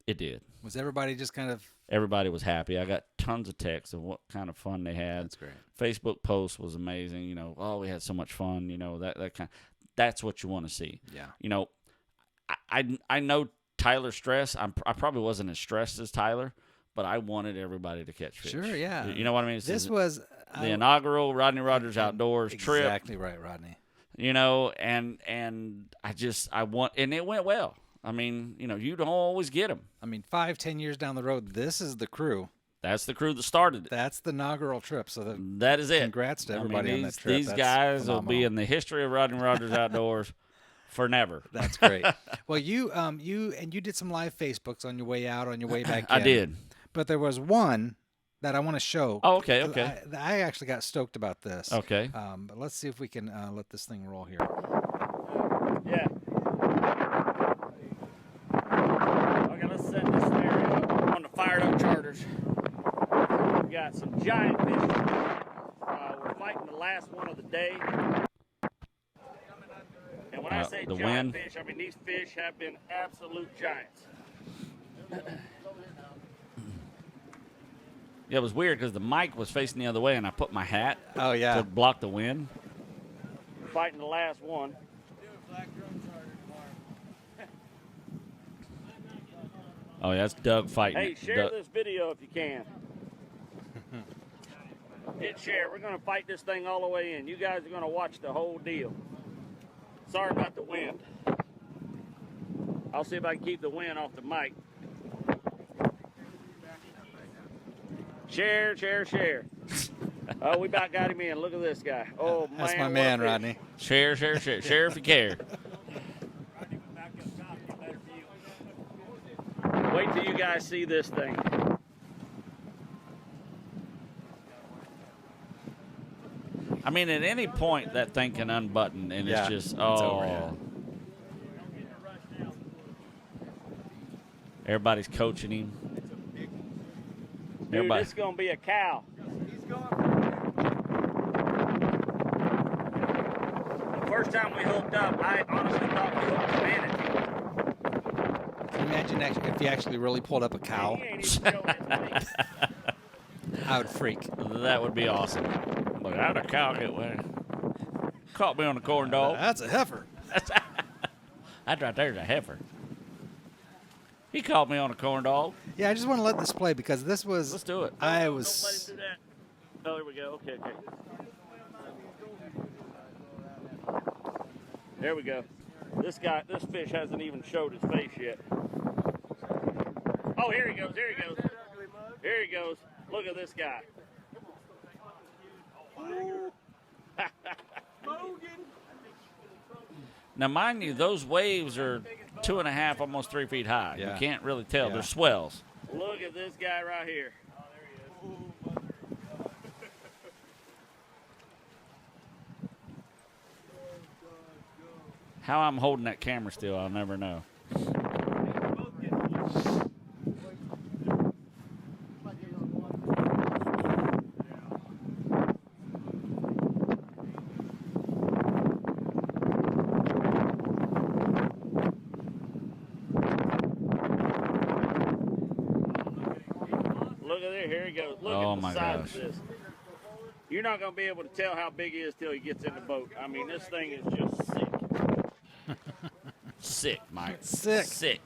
It did. Was everybody just kind of? Everybody was happy. I got tons of texts of what kind of fun they had. That's great. Facebook post was amazing. You know, oh, we had so much fun. You know, that kind. That's what you want to see. Yeah. You know, I know Tyler's stress. I probably wasn't as stressed as Tyler, but I wanted everybody to catch fish. Sure, yeah. You know what I mean? This was the inaugural Rodney Rogers Outdoors trip. Exactly right, Rodney. You know, and I want, and it went well. I mean, you know, you don't always get them. I mean, 5-10 years down the road, this is the crew. That's the crew that started it. That's the inaugural trip. So That is it. Congrats to everybody on that trip. These That's guys will phenomenal. be in the history of Rodney Rogers Outdoors for never. That's great. Well, you did some live Facebooks on your way out, on your way back in. I did. But there was one that I want to show. Oh, okay. I actually got stoked about this. Okay. But let's see if we can let this thing roll here. Yeah. Okay, let's set this snare up on the fired up charters. We got some giant fish. We're fighting the last one of the day. And when I say the giant wind. fish, I mean these fish have been absolute giants. Yeah, it was weird because the mic was facing the other way, and I put my hat to block the wind. Fighting the last one. Oh, yeah, that's Doug fighting. Hey, share this video if you can. Hit share. We're going to fight this thing all the way in. You guys are going to watch the whole deal. Sorry about the wind. I'll see if I can keep the wind off the mic. Share, share, share. Oh, we about got him in. Look at this guy. Oh, man. That's my man, Rodney. Share, share, share. Share if you care. Wait till you guys see this thing. I mean, at any point, that thing can unbutton, and it's just, it's over, yeah. Everybody's coaching him. Dude, this is going to be a cow. The first time we hooked up, I honestly thought we hooked a manatee. Can you imagine if you actually really pulled up a cow? I would freak. That would be awesome. Look, how'd a cow get wet? Caught me on the corn dog. That's a heifer. That's right there's a heifer. He caught me on a corn dog. Yeah, I just want to let this play because this was. Let's do it. I Don't was. let him do that. Oh, there we go. Okay. There we go. This fish hasn't even showed his face yet. Oh, here he goes. Here he goes. Look at this guy. Now, mind you, those waves are 2.5, almost 3 feet high. Yeah. You can't really tell. Yeah. They're swells. Look at this guy right here. How I'm holding that camera still, I'll never know. Look at there. Here he goes. Look Oh, at the my size gosh. of this. You're not going to be able to tell how big he is till he gets in the boat. I mean, this thing is just sick. Sick, Mike. Sick. Sick.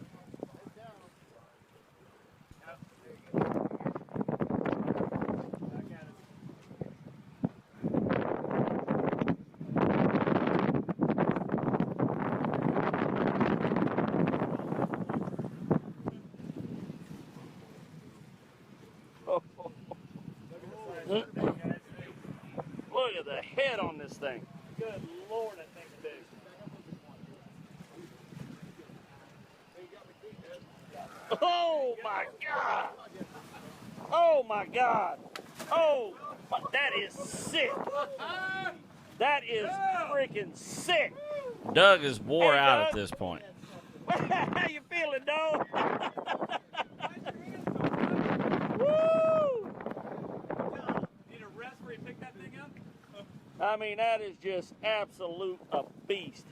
Look at the head on this thing. Good Lord, that thing's big. Oh my God! Oh my God! Oh, that is sick! That is freaking sick! Doug is wore Hey, out Doug. at this point. How you feeling, dog? Woo! I mean, that is just absolute a beast.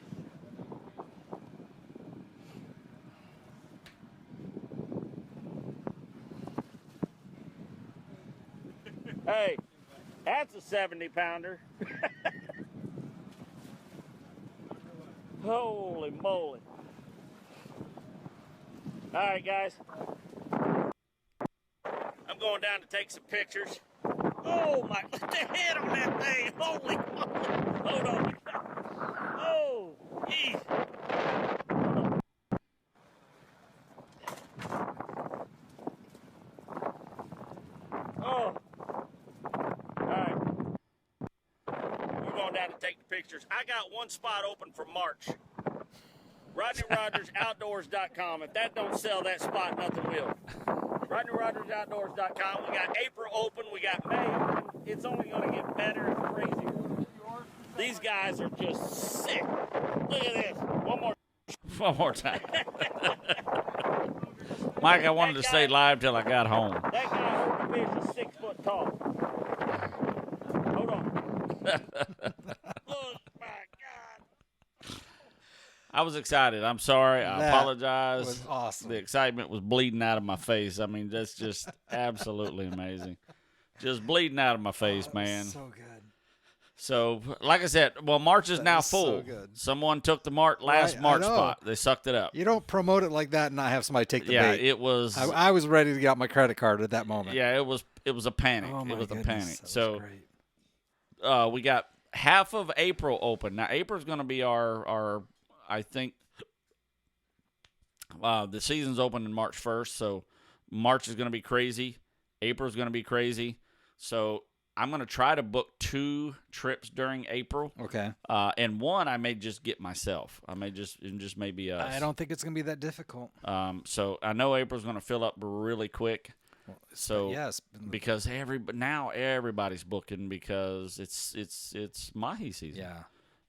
Hey, that's a 70-pounder. Holy moly. All right, guys. I'm going down to take some pictures. Oh, my. Look at the head on that thing. Holy moly. Hold on. Oh, geez. Oh. All right. We're going down to take the pictures. I got one spot open for March. RodneyRogersOutdoors.com. If that don't sell that spot, nothing will. RodneyRogersOutdoors.com. We got April open. We got May open. It's only going to get better and crazier. These guys are just sick. Look at this. One more time. Mike, I wanted to stay live till I got home. That guy over the fish is 6 foot tall. Hold on. Look, my God. I was excited. I'm sorry. I That apologize. was awesome. The excitement was bleeding out of my face. I mean, that's just absolutely amazing. Just bleeding out of my face, man. So good. So, like I said, well, March is now is so full. good. Someone took the last I March know. spot. They sucked it up. You don't promote it like that and not have somebody take the Yeah, bait. it was. I was ready to get out my credit card at that moment. Yeah, it was a panic. Oh, my it was goodness, a panic. that was So, great. we got half of April open. Now, April's going to be our I think, the season's open in March 1st. So, March is going to be crazy. April's going to be crazy. So, I'm going to try to book 2 trips during April. Okay. And one I may just get myself. I may just maybe us. I don't think it's going to be that difficult. So I know April's going to fill up really quick. So yes, because now everybody's booking because it's mahi season. yeah.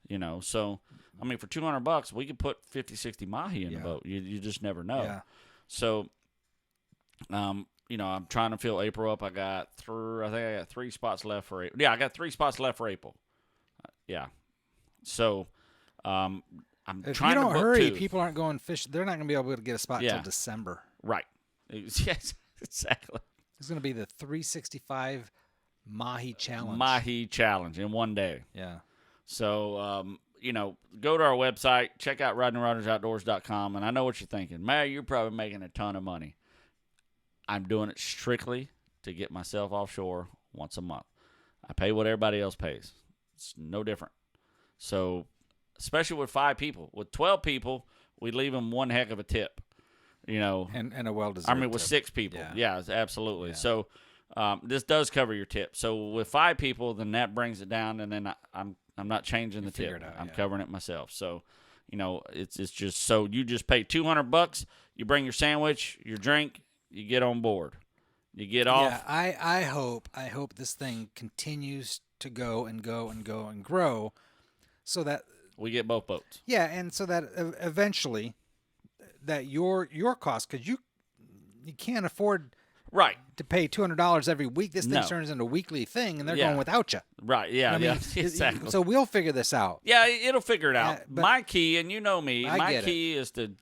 You know, so I mean for $200 we could put 50, 60 mahi in the Yeah. boat. You just never know. Yeah. So you know, I'm trying to fill April up. I think I got 3 spots left for April. Yeah, I got 3 spots left for April. Yeah. So, I'm If trying you don't to book hurry, 2. people aren't going fishing. They're not going to be able to get a spot Yeah. until December. Right. Yes, exactly. It's going to be the 365 Mahi Challenge. Mahi challenge in one day. Yeah. So, you know, go to our website, check out RodneyRogersOutdoors.com, and I know what you're thinking. Man, you're probably making a ton of money. I'm doing it strictly to get myself offshore once a month. I pay what everybody else pays. It's no different. So, especially with 5 people. With 12 people, we leave them one heck of a tip. You know, And a well-deserved I mean, with tip. 6 people. Yeah. Yeah, absolutely. Yeah. So, this does cover your tip. So, with 5 people, then that brings it down, and then I'm not changing the figure tip. it out, I'm yeah. covering it myself. So, you know, it's just so you just pay $200. You bring your sandwich, your drink, you get on board. You get off. Yeah, I hope this thing continues to go and go and go and grow, so that We get both boats. yeah, and so that eventually that your cost, because you can't afford Right. to pay $200 every week. This thing No. turns into a weekly thing, and they're Yeah. going without you. Right. Yeah. I mean, yeah. Exactly. So we'll figure this out. yeah, it'll figure it out. but- My key, and you know me, I my get it. key is to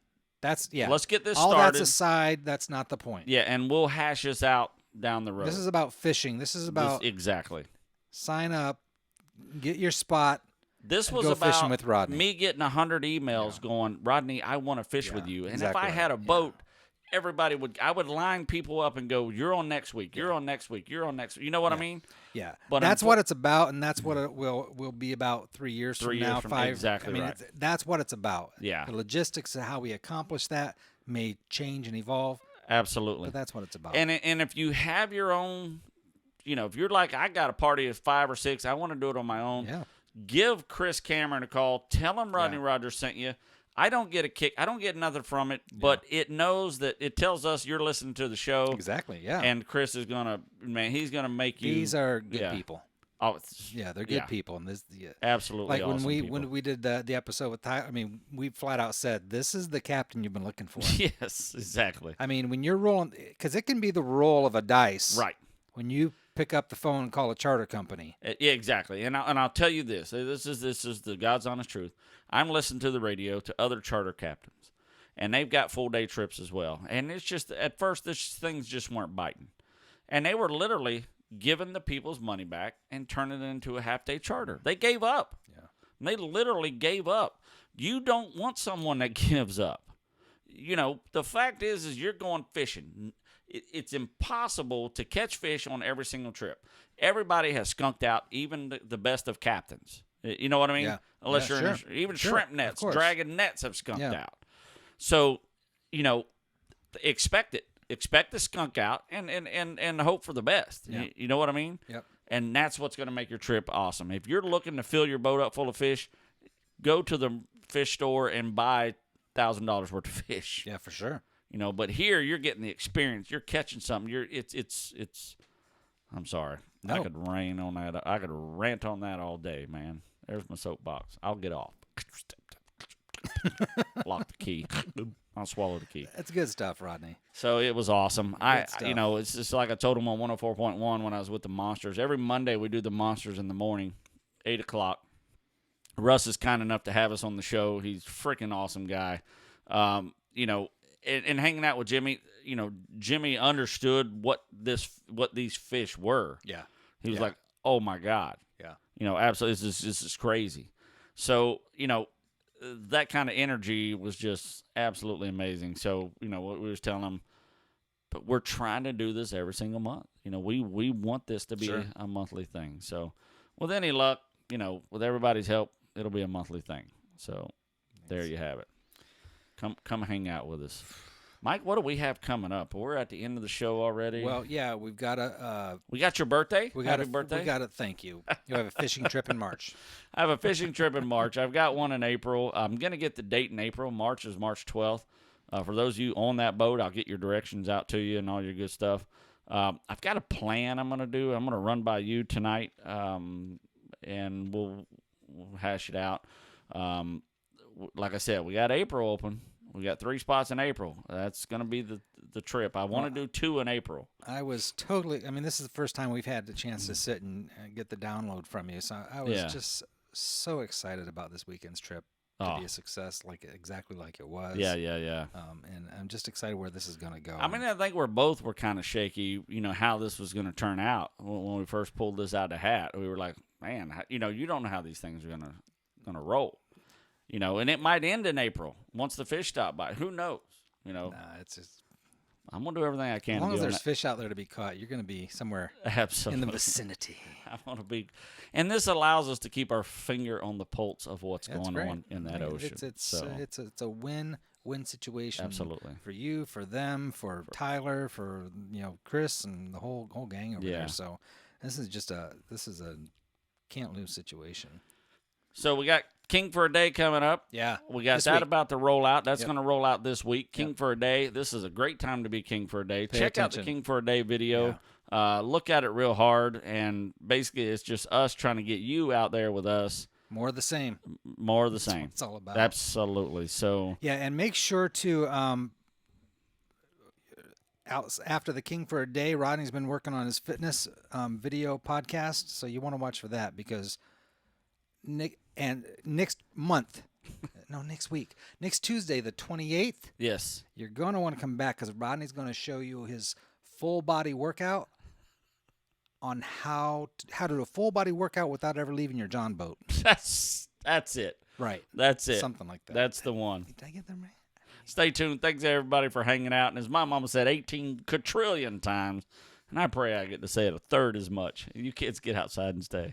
That's yeah. let's get this All started. that's aside. That's not the point. Yeah, and we'll hash this out down the road. This is about fishing. This is about exactly. sign up, get your spot. This and was go about fishing with Rodney. me getting 100 emails going, Rodney, I want to fish with Yeah, you. And exactly if I right. had a boat, I would line people up and go, you're on next week, you're on next week, you're on next week. You know what I mean? Yeah, But that's what it's about, and that's what it will be about 3 years 3 from years now. from- 5. exactly I mean, right. that's what it's about. Yeah. The logistics of how we accomplish that may change and evolve, Absolutely. but that's what it's about. And if you have your own, you know, if you're like, I got a party of 5 or 6, I want to do it on my own. Yeah. Give Chris Cameron a call. Tell him Rodney Yeah. Rogers sent you. I don't get a kick. I don't get nothing from it, but it knows that it tells us you're listening to the show. Exactly. Yeah. And Chris is he's gonna make you. These are good yeah. people. Oh, it's, Yeah, they're good Yeah. people, and this yeah. absolutely. Like when awesome we people. when we did the episode with Ty, I mean, we flat out said this is the captain you've been looking for. Yes, exactly. I mean, when you're rolling, because it can be the roll of a dice. Right. When you pick up the phone and call a charter company. Yeah, exactly. And I'll tell you this. This is the God's honest truth. I'm listening to the radio to other charter captains, and they've got full-day trips as well. And it's just, at first, things just weren't biting. And they were literally giving the people's money back and turning it into a half-day charter. They gave up. Yeah. They literally gave up. You don't want someone that gives up. The fact is you're going fishing. It's impossible to catch fish on every single trip. Everybody has skunked out, even the best of captains. You know what I mean? Yeah. Unless Yeah, you're sure. even Sure, shrimp of nets, course. dragging nets have skunked Yeah. out. So, expect it. Expect the skunk out and hope for the best. Yeah. You know what I mean? Yep. And that's what's going to make your trip awesome. If you're looking to fill your boat up full of fish, go to the fish store and buy $1,000 worth of fish. Yeah, for sure. But here you're getting the experience. You're catching something. It's. I'm sorry. No. I could rain on that. I could rant on that all day, man. There's my soapbox. I'll get off. Lock the key. I'll swallow the key. That's good stuff, Rodney. So it was awesome. stuff. It's just like I told him on 104.1 when I was with the Monsters. Every Monday we do the Monsters in the morning, 8 o'clock. Russ is kind enough to have us on the show. He's a freaking awesome guy. And hanging out with Jimmy, Jimmy understood what these fish were. Yeah. He was Yeah. like, "Oh my God." Yeah. Absolutely, this is crazy. So, that kind of energy was just absolutely amazing. So, what we was telling him, but we're trying to do this every single month. We want this to be Sure. a monthly thing. So, with any luck, with everybody's help, it'll be a monthly thing. So, there you have it. Come hang out with us. Mike, what do we have coming up? We're at the end of the show already. Well, yeah, we've got we got your birthday. Happy Happy birthday. We got it. Thank you. You have a fishing trip in March. I have a fishing trip in March. I've got one in April. I'm going to get the date in April. March is March 12th. For those of you on that boat, I'll get your directions out to you and all your good stuff. I've got a plan I'm going to do. I'm going to run by you tonight, and we'll hash it out. Like I said, we got April open. We got 3 spots in April. That's going to be the trip. I want to do 2 in April. I was totally. I mean, this is the first time we've had the chance to sit and get the download from you. So I was just so excited about this weekend's trip to be a success, exactly like it was. Yeah. And I'm just excited where this is going to go. I mean, I think we're kind of shaky, how this was going to turn out when we first pulled this out of the hat. We were like, man, you don't know how these things are going to roll. And it might end in April once the fish stop by. Who knows? Nah, it's just. I'm gonna do everything I can. As long to as be on there's that. fish out there to be caught, you're going to be somewhere Absolutely in the vicinity. I want to be, and this allows us to keep our finger on the pulse of what's That's going great. on in that ocean. It's a win-win situation. Absolutely. For you, for them, for Tyler, for Chris, and the whole gang over there. So this is a can't lose situation. So we got King for a Day coming up. Yeah. We got this that week. about to roll out. That's Yep. going to roll out this week. King Yep. for a Day. This is a great time to be King for a Day. Pay Check out the attention. King for a Day video. Look at it real hard. And basically, it's just us trying to get you out there with us. More of the same. More of the same. That's what it's all about. Absolutely. So, Yeah, and make sure to after the King for a Day, Rodney's been working on his fitness video podcast, so you want to watch for that because next week, next Tuesday, the 28th, yes. you're going to want to come back because Rodney's going to show you his full body workout on how to do a full body workout without ever leaving your John boat. That's it. Right. That's it. Something like that. That's the one. Did I get them right? Stay tuned. Thanks, everybody, for hanging out. And as my mama said 18 quadrillion times, and I pray I get to say it a third as much. You kids get outside and stay.